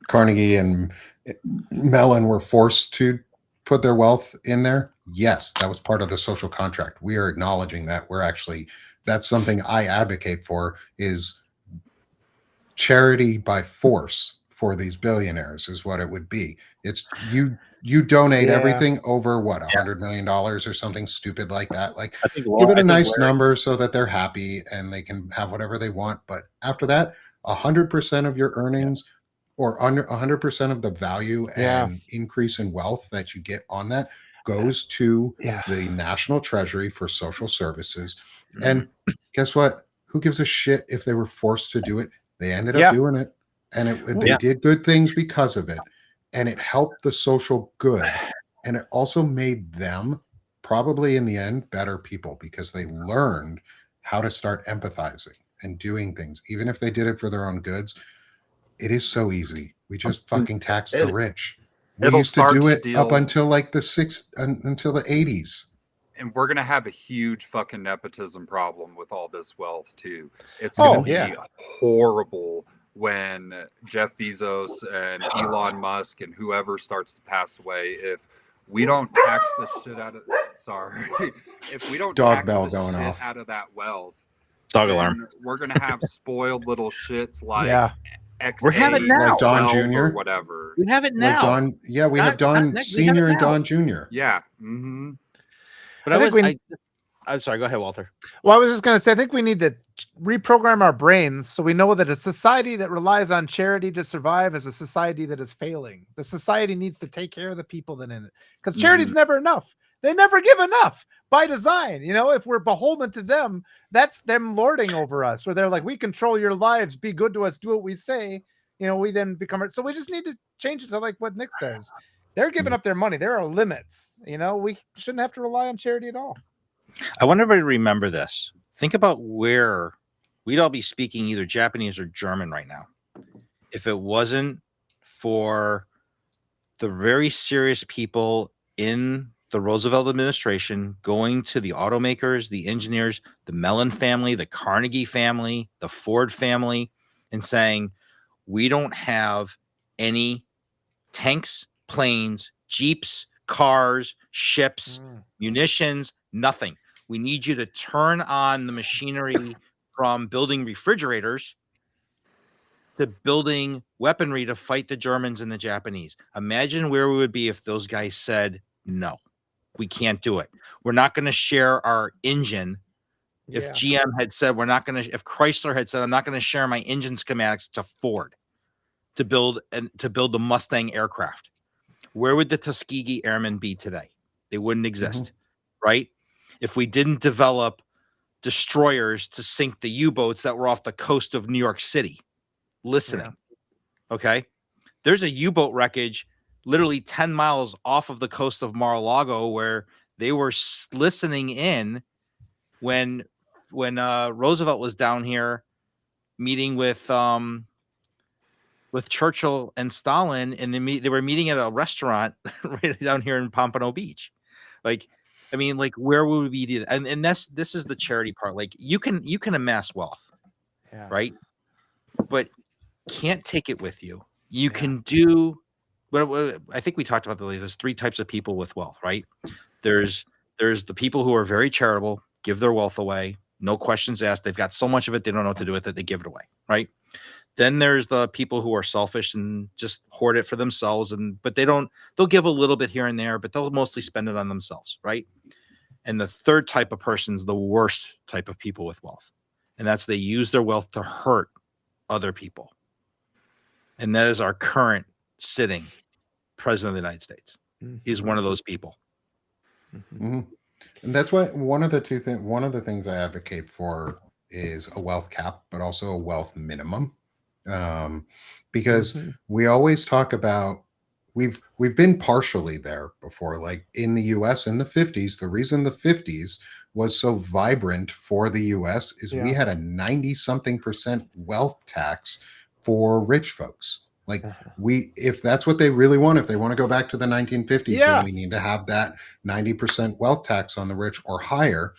Carnegie and Mellon were forced to put their wealth in there. Yes, that was part of the social contract. We are acknowledging that. That's something I advocate for, is charity by force for these billionaires is what it would be. It's you donate everything over what, $100 million or something stupid like that. Like, give it a nice number so that they're happy and they can have whatever they want. But after that, 100% of your earnings or under 100% of the value and increase in wealth that you get on that goes to the National Treasury for social services. And guess what? Who gives a shit if they were forced to do it? They ended up doing it, and they did good things because of it, and it helped the social good, and it also made them probably in the end better people because they learned how to start empathizing and doing things, even if they did it for their own goods. It is so easy. We just fucking tax the rich. We used to do it up until like until the 80s. And we're going to have a huge fucking nepotism problem with all this wealth too. It's going to be horrible when Jeff Bezos and Elon Musk and whoever starts to pass away. If we don't tax the shit out of if we don't dog tax bell the going shit off out of that wealth, dog alarm, we're going to have spoiled little shits like we're having it now, like Don Jr. or whatever. We have it now. Like we have Don Senior and Don Jr. Yeah. Mm-hmm. But I'm sorry. Go ahead, Walter. Well, I was just going to say, I think we need to reprogram our brains so we know that a society that relies on charity to survive is a society that is failing. The society needs to take care of the people that in it, because charity's never enough. They never give enough by design. If we're beholden to them, that's them lording over us, where they're like, we control your lives, be good to us, do what we say. We then become. So we just need to change it to like what Nick says. They're giving up their money. There are limits. We shouldn't have to rely on charity at all. I want everybody to remember this. Think about where we'd all be speaking either Japanese or German right now if it wasn't for the very serious people in the Roosevelt administration going to the automakers, the engineers, the Mellon family, the Carnegie family, the Ford family, and saying, we don't have any tanks, planes, jeeps, cars, ships, munitions, nothing. We need you to turn on the machinery from building refrigerators to building weaponry to fight the Germans and the Japanese. Imagine where we would be if those guys said, no, we can't do it. We're not going to share our engine. If GM had said, if Chrysler had said, I'm not going to share my engine schematics to Ford to build the Mustang aircraft, where would the Tuskegee Airmen be today? They wouldn't exist, right? If we didn't develop destroyers to sink the U-boats that were off the coast of New York City, okay? There's a U-boat wreckage literally 10 miles off of the coast of Mar-a-Lago where they were listening in when Roosevelt was down here meeting with with Churchill and Stalin, and they were meeting at a restaurant right down here in Pompano Beach. Like, I mean, like, where would we be? And this is the charity part. Like, you can amass wealth, right? But can't take it with you. You can do. Well, I think we talked about there's 3 types of people with wealth, right? There's the people who are very charitable, give their wealth away, no questions asked. They've got so much of it, they don't know what to do with it. They give it away, right? Then there's the people who are selfish and just hoard it for themselves, but they'll give a little bit here and there, but they'll mostly spend it on themselves, right? And the third type of person is the worst type of people with wealth, and that's they use their wealth to hurt other people. And that is our current sitting president of the United States. He's one of those people. Mm-hmm. And that's why one of the things I advocate for is a wealth cap, but also a wealth minimum. Because we always talk about we've been partially there before, like in the US in the 50s. The reason the 50s was so vibrant for the US is we had a 90-something% wealth tax for rich folks. Like if that's what they really want, if they want to go back to the 1950s, then we need to have that 90% wealth tax on the rich or higher.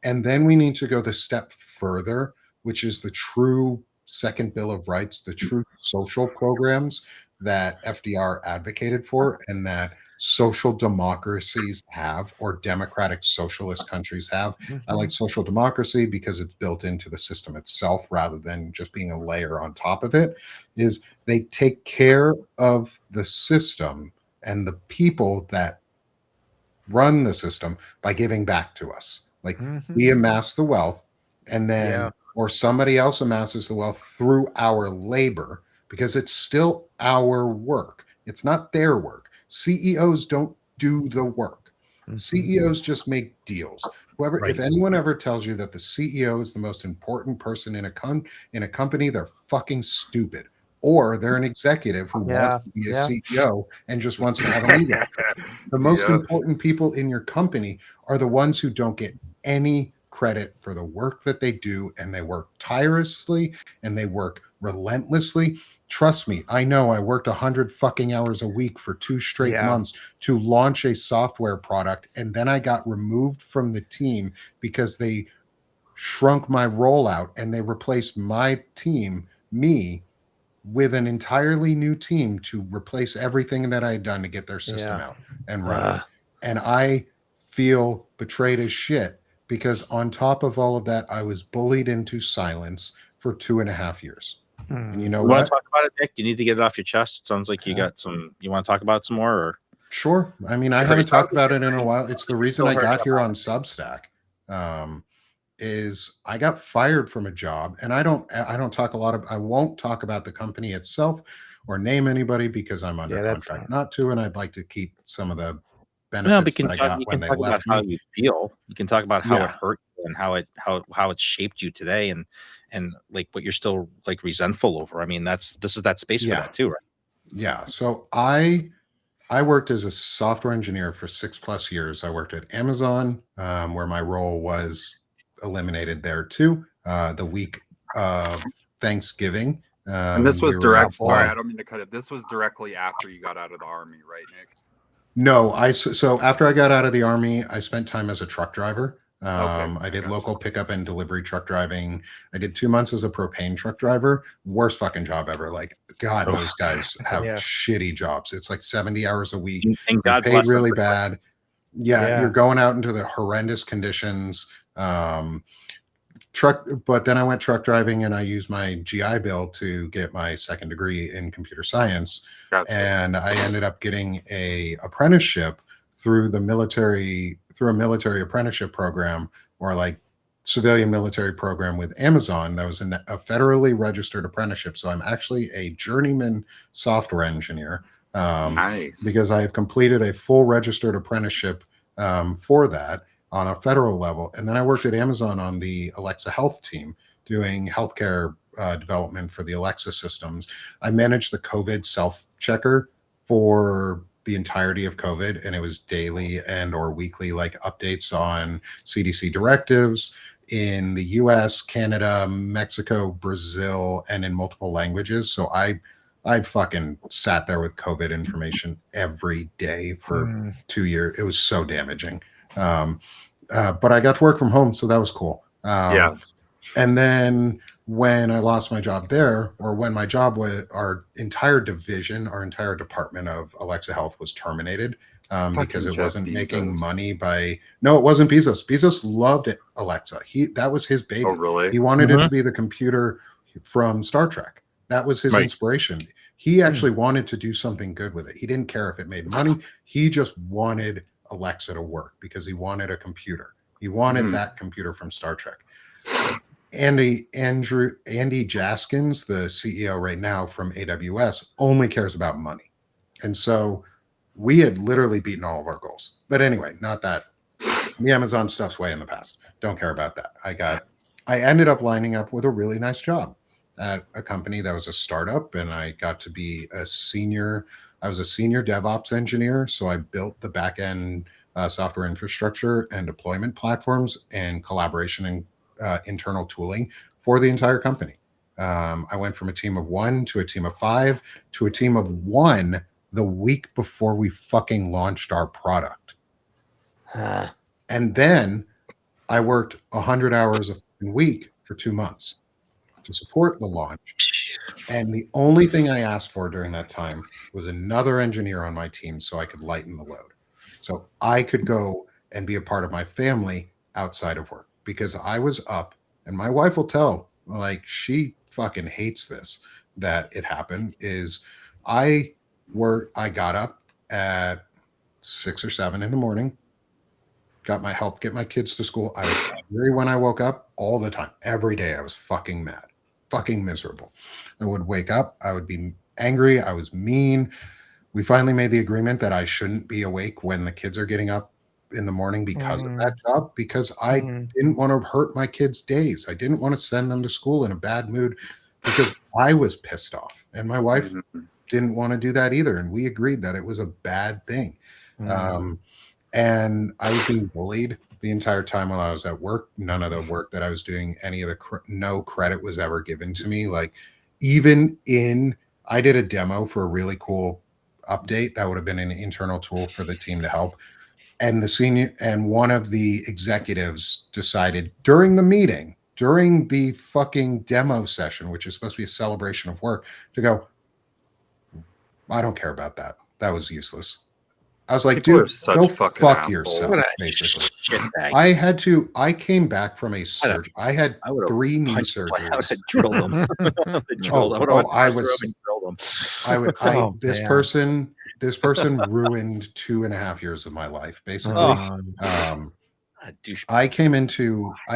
And then we need to go the step further, which is the true second Bill of Rights, the true social programs that FDR advocated for and that social democracies have, or democratic socialist countries have. I like social democracy because it's built into the system itself rather than just being a layer on top of it. Is they take care of the system and the people that run the system by giving back to us. Like we amass the wealth and then or somebody else amasses the wealth through our labor, because it's still our work. It's not their work. CEOs don't do the work. CEOs just make deals. If anyone ever tells you that the CEO is the most important person in a company, they're fucking stupid. Or they're an executive who wants to be a CEO and just wants to have an ego. The most important people in your company are the ones who don't get any credit for the work that they do, and they work tirelessly and they work relentlessly. Trust me, I know I worked 100 fucking hours a week for 2 straight months to launch a software product, and then I got removed from the team because they shrunk my rollout and they replaced my team, me, with an entirely new team to replace everything that I had done to get their system out and run. And I feel betrayed as shit because on top of all of that, I was bullied into silence for 2.5 years. And you know what? Want to talk about it, Nick? You need to get it off your chest. It sounds like you got some. You want to talk about it some more? Or? Sure. I mean, I haven't talked about it in a while. It's the reason I got here on Substack. Is I got fired from a job, and I won't talk about the company itself or name anybody because I'm under contract not to, and I'd like to keep some of the benefits that I got when they left me. How you feel. You can talk about how it hurt you and how it shaped you today, and like what you're still like resentful over. I mean, this is that space for that too, right? Yeah. So I worked as a software engineer for 6+ years. I worked at Amazon, where my role was eliminated there too. The week of Thanksgiving. And this was direct. Sorry, I don't mean to cut it. This was directly after you got out of the Army, right, Nick? No, so after I got out of the Army, I spent time as a truck driver. I did local pickup and delivery truck driving. I did 2 months as a propane truck driver. Worst fucking job ever. Like, God, those guys have shitty jobs. It's like 70 hours a week. And God paid really bad. You're going out into the horrendous conditions. But then I went truck driving and I used my GI Bill to get my second degree in computer science. And I ended up getting a apprenticeship through a military apprenticeship program, or like civilian military program with Amazon. That was a federally registered apprenticeship. So I'm actually a journeyman software engineer. Nice. Because I have completed a full registered apprenticeship for that on a federal level. And then I worked at Amazon on the Alexa Health team doing healthcare development for the Alexa systems. I managed the COVID self-checker for the entirety of COVID, and it was daily and or weekly like updates on CDC directives in the US, Canada, Mexico, Brazil, and in multiple languages. So I I fucking sat there with COVID information every day for 2 years. It was so damaging. But I got to work from home, so that was cool. Yeah. And then when I lost my job there, or when my job was, our entire division, our entire department of Alexa Health was terminated because it Jeff wasn't making Bezos. money by. No, it wasn't Bezos. Bezos loved it, Alexa. That was his baby. Oh, really? He wanted it to be the computer from Star Trek. That was his Right. inspiration. He actually wanted to do something good with it. He didn't care if it made money. He just wanted Alexa to work because he wanted a computer. He wanted that computer from Star Trek. Andy Jaskins, the CEO right now from AWS, only cares about money. And so we had literally beaten all of our goals. But anyway, not that. The Amazon stuff's way in the past. Don't care about that. I ended up lining up with a really nice job at a company that was a startup, and I got to be I was a senior DevOps engineer. So I built the back-end software infrastructure and deployment platforms and collaboration and internal tooling for the entire company. I went from a team of 1 to a team of 5 to a team of 1 the week before we fucking launched our product. And then I worked 100 hours a week for 2 months to support the launch. And the only thing I asked for during that time was another engineer on my team so I could lighten the load. So I could go and be a part of my family outside of work, because I was up, and my wife will tell, like, she fucking hates this, that it happened, is I got up at 6 or 7 in the morning, get my kids to school. I was angry when I woke up all the time. Every day I was fucking mad, fucking miserable. I would wake up, I would be angry, I was mean. We finally made the agreement that I shouldn't be awake when the kids are getting up in the morning because of that job, because I didn't want to hurt my kids' days. I didn't want to send them to school in a bad mood because I was pissed off, and my wife didn't want to do that either. And we agreed that it was a bad thing. And I was being bullied the entire time while I was at work. None of the work that I was doing, no credit was ever given to me. Like, I did a demo for a really cool update that would have been an internal tool for the team to help. And one of the executives decided during the meeting, during the fucking demo session, which is supposed to be a celebration of work, to go, I don't care about that. That was useless. I was like, dude, go fuck yourself, basically. I came back from a surgery. I had 3 knee surgeries. This person ruined 2.5 years of my life, basically. I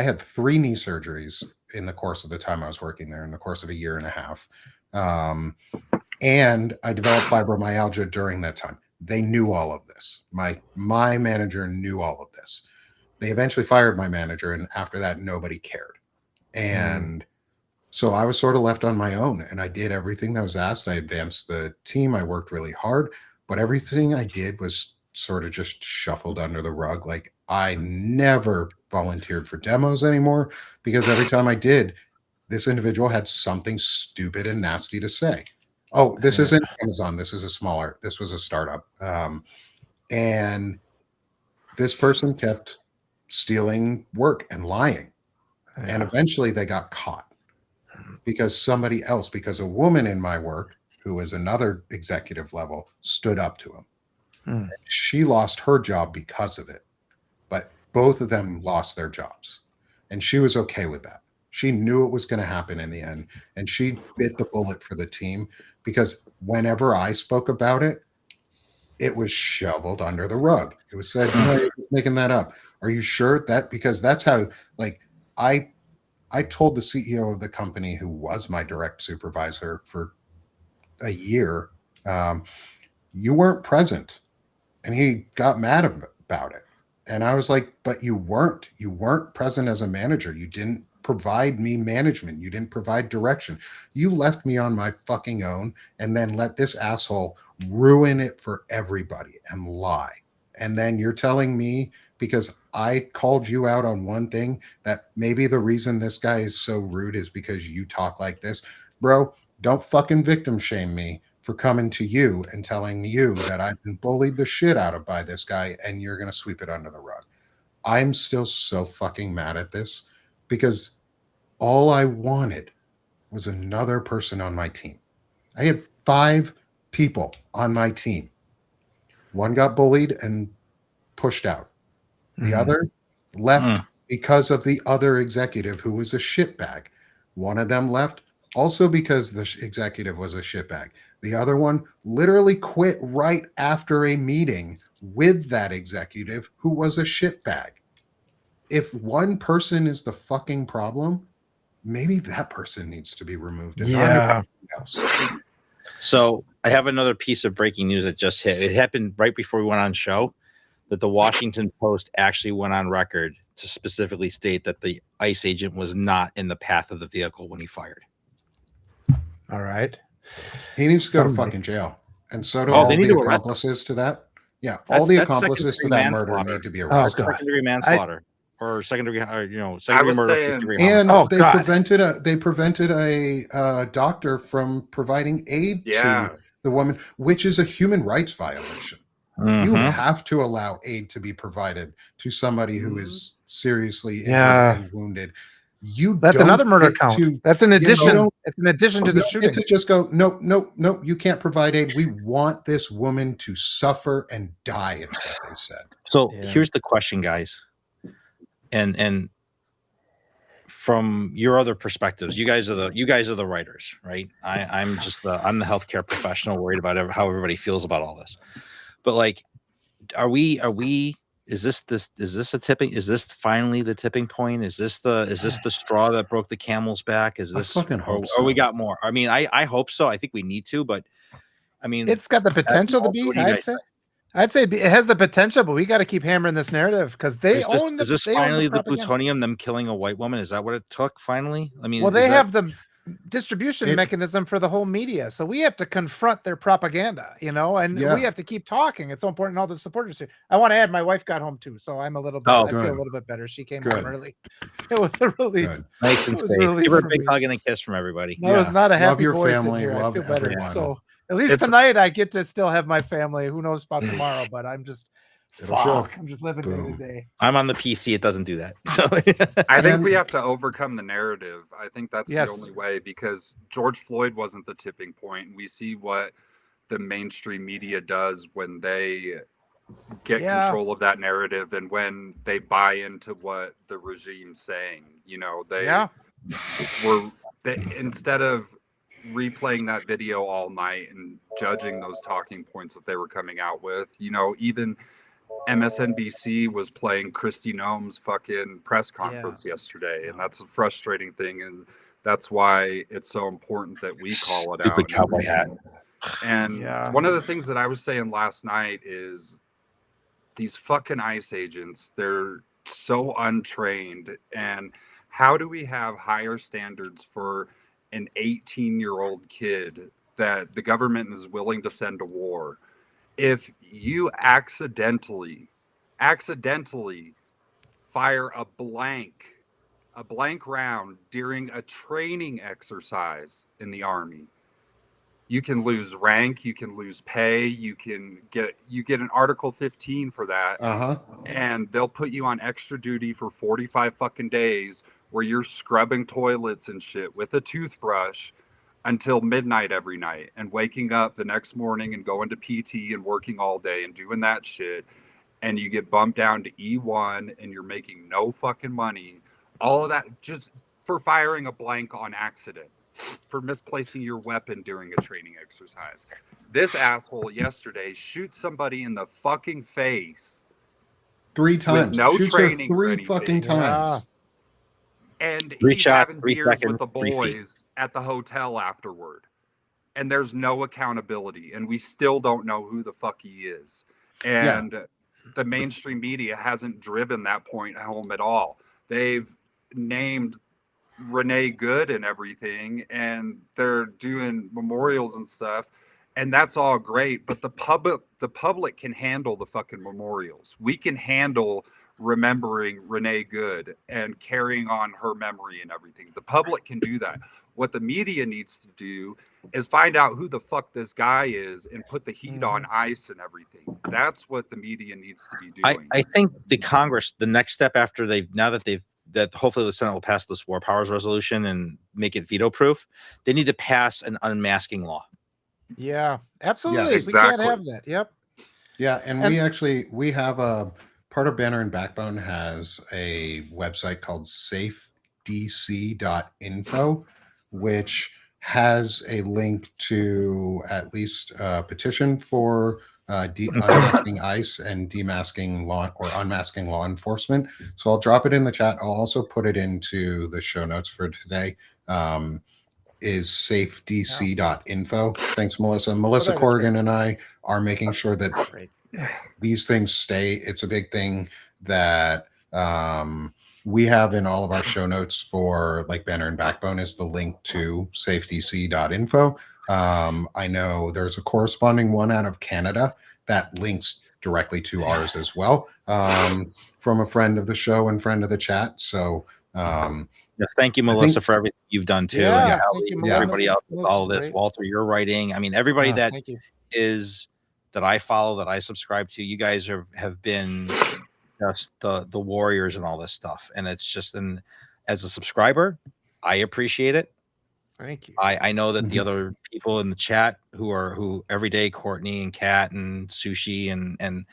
had 3 knee surgeries in the course of the time I was working there, in the course of 1.5 years. And I developed fibromyalgia during that time. They knew all of this. My manager knew all of this. They eventually fired my manager, and after that, nobody cared. And so I was sort of left on my own, and I did everything that was asked. I advanced the team. I worked really hard, but everything I did was sort of just shuffled under the rug. Like, I never volunteered for demos anymore, because every time I did, this individual had something stupid and nasty to say. Oh, this isn't Amazon. This was a startup. And this person kept stealing work and lying. And eventually they got caught because a woman in my work, who was another executive level, stood up to him. She lost her job because of it, but both of them lost their jobs. And she was okay with that. She knew it was going to happen in the end, and she bit the bullet for the team, because whenever I spoke about it, it was shoveled under the rug. It was said, "No, you're making that up. Are you sure that?" Because that's how, like, I told the CEO of the company, who was my direct supervisor for a year, you weren't present, and he got mad about it. And I was like, but you weren't present as a manager. You didn't provide me management. You didn't provide direction. You left me on my fucking own, and then let this asshole ruin it for everybody and lie. And then you're telling me, because I called you out on one thing, that maybe the reason this guy is so rude is because you talk like this. Bro, don't fucking victim shame me for coming to you and telling you that I've been bullied the shit out of by this guy and you're going to sweep it under the rug. I'm still so fucking mad at this because all I wanted was another person on my team. I had 5 people on my team. One got bullied and pushed out. The other left because of the other executive who was a shitbag. One of them left also because the executive was a shitbag. The other one literally quit right after a meeting with that executive who was a shitbag. If one person is the fucking problem, maybe that person needs to be removed and not everybody else. So I have another piece of breaking news that just hit. It happened right before we went on show that the Washington Post actually went on record to specifically state that the ICE agent was not in the path of the vehicle when he fired. All right. He needs to go to fucking jail. And so do Oh, all they need the to arrest accomplices to that. Yeah, all the accomplices to that murder need to be arrested. Secondary manslaughter. Or secondary, secondary murder. And they prevented a doctor from providing aid to the woman, which is a human rights violation. You have to allow aid to be provided to somebody who is seriously injured and wounded. That's another murder count. That's an addition. It's an addition to the shooting. To just go, nope, you can't provide aid. We want this woman to suffer and die, is what they said. So here's the question, guys. And from your other perspectives, you guys are the writers, right? I'm the healthcare professional worried about how everybody feels about all this. But like, is this finally the tipping point? Is this the straw that broke the camel's back? Is this, or we got more? I mean, I hope so. I think we need to, but I mean, it's got the potential to be, I'd say it has the potential, but we got to keep hammering this narrative because they own the. Is this finally the plutonium, them killing a white woman? Is that what it took finally? I mean, well, they have the distribution mechanism for the whole media, so we have to confront their propaganda, and we have to keep talking. It's so important. All the supporters here. I want to add, my wife got home too, so I'm a little bit. I feel a little bit better. She came home early. It was a relief. Nice and safe. Give her a big hug and a kiss from everybody. No, it's not a happy love your voice family. in here. Love I feel better. everyone. So at least tonight I get to still have my family. Who knows about tomorrow? But I'm just. I'm just living day to day. I'm on the PC. It doesn't do that. So I think we have to overcome the narrative. I think that's the only way, because George Floyd wasn't the tipping point. We see what the mainstream media does when they get control of that narrative and when they buy into what the regime's saying. Instead of replaying that video all night and judging those talking points that they were coming out with, even MSNBC was playing Kristi Noem's fucking press conference yesterday, and that's a frustrating thing, and that's why it's so important that we call it out. Stupid cowboy hat. And one of the things that I was saying last night is these fucking ICE agents, they're so untrained, and how do we have higher standards for an 18-year-old kid that the government is willing to send to war if you accidentally fire a blank round during a training exercise in the Army? You can lose rank, you can lose pay, you get an Article 15 for that, and they'll put you on extra duty for 45 fucking days where you're scrubbing toilets and shit with a toothbrush until midnight every night, and waking up the next morning and going to PT and working all day and doing that shit, and you get bumped down to E1 and you're making no fucking money. All of that just for firing a blank on accident, for misplacing your weapon during a training exercise. This asshole yesterday shoots somebody in the fucking face 3 times. With no shoots training her 3 fucking times. And he's having beers with the boys at the hotel afterward. And there's no accountability. And we still don't know who the fuck he is. And the mainstream media hasn't driven that point home at all. They've named Renee Good and everything, and they're doing memorials and stuff. And that's all great. But the public can handle the fucking memorials. We can handle remembering Renee Good and carrying on her memory and everything. The public can do that. What the media needs to do is find out who the fuck this guy is and put the heat on ICE and everything. That's what the media needs to be doing. I think the Congress, the next step after that hopefully the Senate will pass this war powers resolution and make it veto proof. They need to pass an unmasking law. Yeah, absolutely. Yes, we can't exactly. have that. Yep. Yeah, and we have a part of Banner and Backbone has a website called safedc.info, which has a link to at least a petition for unmasking ICE and demasking law or unmasking law enforcement. So I'll drop it in the chat. I'll also put it into the show notes for today. Is safedc.info. Thanks, Melissa. Melissa Corrigan and I are making sure that these things stay. It's a big thing that we have in all of our show notes for like Banner and Backbone is the link to safedc.info. I know there's a corresponding one out of Canada that links directly to ours as well, from a friend of the show and friend of the chat. So yes, thank you, Melissa, for everything you've done too. Yeah, and everybody else with all of this. Great. Walter, you're writing. I mean, everybody that I follow, that I subscribe to, you guys have been just the warriors and all this stuff. And it's just as a subscriber, I appreciate it. Thank you. I know that the other people in the chat who every day, Courtney and Kat and Sushi and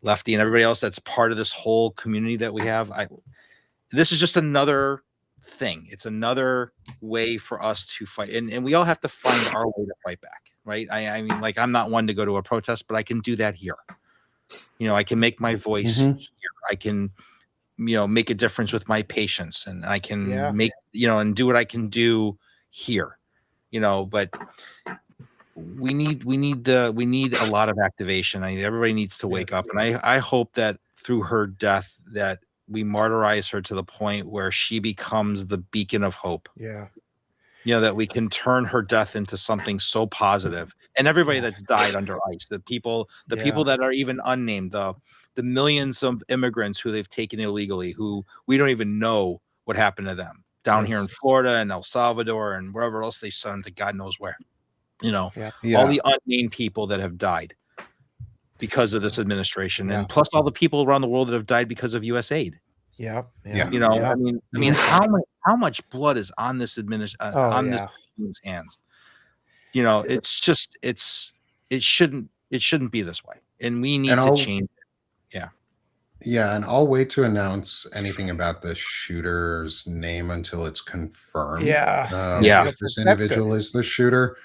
Lefty and everybody else that's part of this whole community that we have. This is just another thing. It's another way for us to fight. And we all have to find our way to fight back, right? I mean, like, I'm not one to go to a protest, but I can do that here. You know, I can make my voice here. I can, make a difference with my patients, and I can make, and do what I can do here, but we need a lot of activation. Everybody needs to wake up. And I hope that through her death that we martyrize her to the point where she becomes the beacon of hope. Yeah. That we can turn her death into something so positive. And everybody that's died under ICE, the people that are even unnamed, the millions of immigrants who they've taken illegally, who we don't even know what happened to them down here in Florida and El Salvador and wherever else they sent them to God knows where, all the unnamed people that have died because of this administration, and plus all the people around the world that have died because of U.S. aid. I mean, how much blood is on this administration's hands? It's just it shouldn't be this way, and we need to change it. Yeah, and I'll wait to announce anything about the shooter's name until it's confirmed. If this individual is the shooter.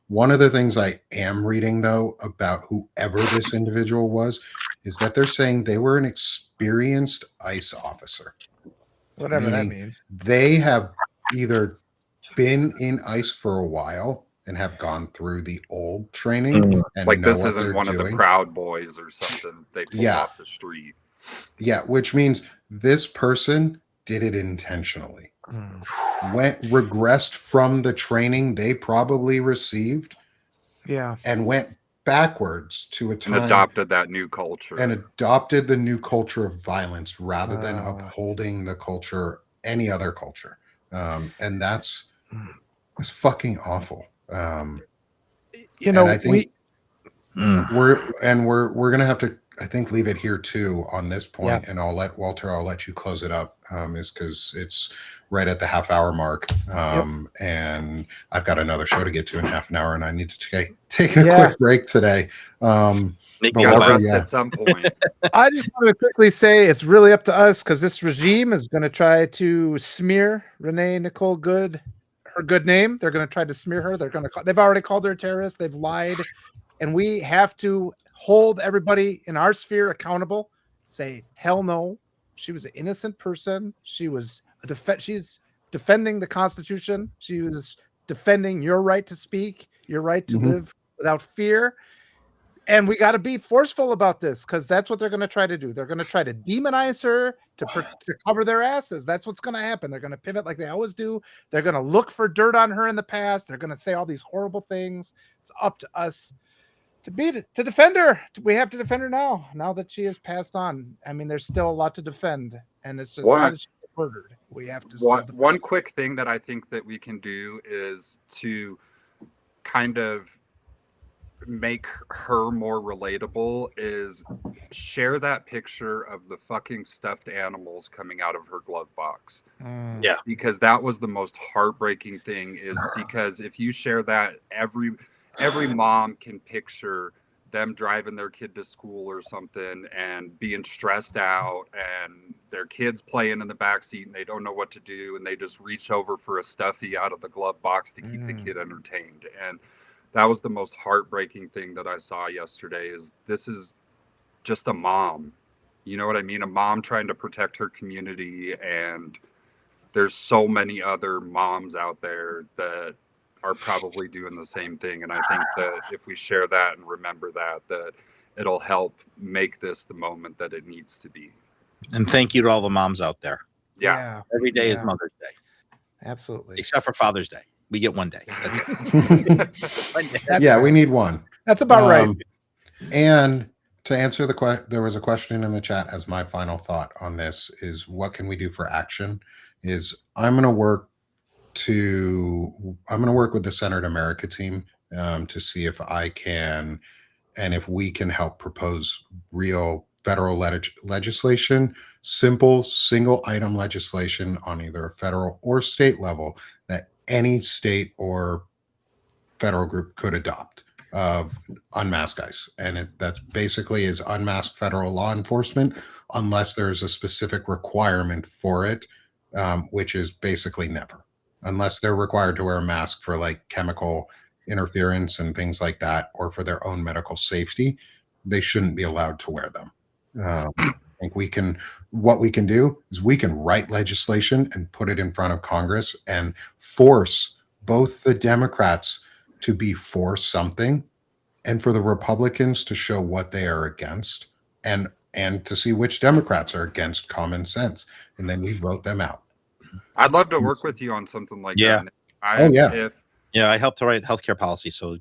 One of the things I am reading, though, about whoever this individual was, is that they're saying they were an experienced ICE officer. Whatever that means. They have either been in ICE for a while and have gone through the old training. And like this isn't one of the Proud Boys or something they pulled off the street. Yeah, which means this person did it intentionally. Regressed from the training they probably received, and went backwards to a time and adopted that new culture and adopted the new culture of violence rather than upholding the culture, any other culture, and that's fucking awful. I think we're gonna have to, I think, leave it here too on this point, and I'll let you close it up, is because it's right at the half-hour mark, and I've got another show to get to in half an hour, and I need to take a quick break today. At some point. I just want to quickly say it's really up to us, because this regime is going to try to smear Renee Nicole Good, her good name. They're going to try to smear her. They've already called her a terrorist. They've lied, and we have to hold everybody in our sphere accountable. Say, hell no, she was an innocent person. She was she's defending the Constitution. She was defending your right to speak, your right to live without fear. And we got to be forceful about this, because that's what they're going to try to do. They're going to try to demonize her to cover their asses. That's what's going to happen. They're going to pivot like they always do. They're going to look for dirt on her in the past. They're going to say all these horrible things. It's up to us to defend her. We have to defend her now that she has passed on. I mean, there's still a lot to defend, and it's just now that she's murdered, we have to still defend. One quick thing that I think that we can do is to kind of make her more relatable is share that picture of the fucking stuffed animals coming out of her glove box. Yeah, because that was the most heartbreaking thing, is because if you share that, every mom can picture them driving their kid to school or something and being stressed out, and their kids playing in the back seat and they don't know what to do, and they just reach over for a stuffy out of the glove box to keep the kid entertained. And that was the most heartbreaking thing that I saw yesterday. Is this is just a mom, you know what I mean? A mom trying to protect her community, and there's so many other moms out there that are probably doing the same thing. And I think that if we share that and remember that it'll help make this the moment that it needs to be. And thank you to all the moms out there. Yeah. Every day is Mother's Day. Absolutely. Except for Father's Day. We get one day. That's it. Yeah, we need one. That's about right. And to answer the question, there was a question in the chat as my final thought on this is, what can we do for action? Is I'm going to work with the Centered America team to see if I can, and if we can help propose real federal legislation, simple single item legislation on either a federal or state level that any state or federal group could adopt of unmasked ICE. And that's basically is unmasked federal law enforcement, unless there's a specific requirement for it, which is basically never. Unless they're required to wear a mask for like chemical interference and things like that, or for their own medical safety, they shouldn't be allowed to wear them. I think what we can do is we can write legislation and put it in front of Congress and force both the Democrats to be for something and for the Republicans to show what they are against, and to see which Democrats are against common sense. And then we vote them out. I'd love to work with you on something like that. I helped to write healthcare policy, so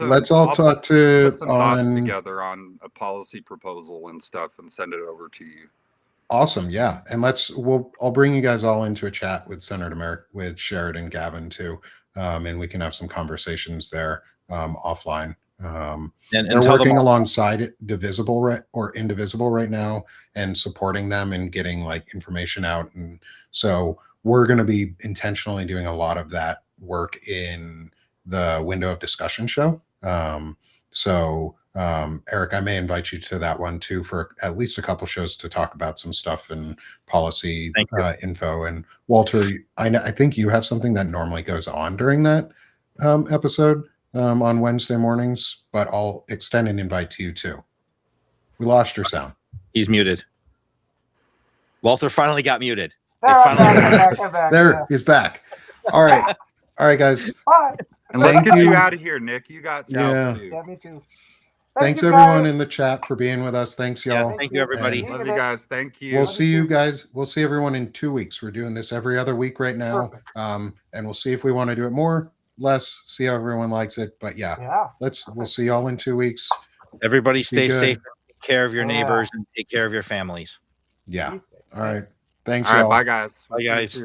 let's all talk to put some thoughts together on a policy proposal and stuff and send it over to you. Awesome, yeah, and I'll bring you guys all into a chat with Senator America, with Sheridan, Gavin too, and we can have some conversations there offline. And they're working alongside Divisible or Indivisible right now and supporting them and getting like information out, and so we're going to be intentionally doing a lot of that work in the Window of Discussion show. Eric, I may invite you to that one too for at least a couple shows to talk about some stuff and policy info. And Walter, I think you have something that normally goes on during that episode on Wednesday mornings, but I'll extend an invite to you too. We lost your sound. He's muted. Walter finally got muted. There, he's back. All right, guys. Bye. And let's get you out of here, Nick. You got stuff to do. Yeah, me too. Thanks everyone in the chat for being with us. Thanks, y'all. Thank you, everybody. Love you guys. Thank you. We'll see you guys. We'll see everyone in 2 weeks. We're doing this every other week right now. And we'll see if we want to do it more, less, see how everyone likes it. But we'll see y'all in 2 weeks. Everybody stay safe, take care of your neighbors, and take care of your families. Yeah. All right. Thanks, all right, y'all. bye guys. Bye, guys.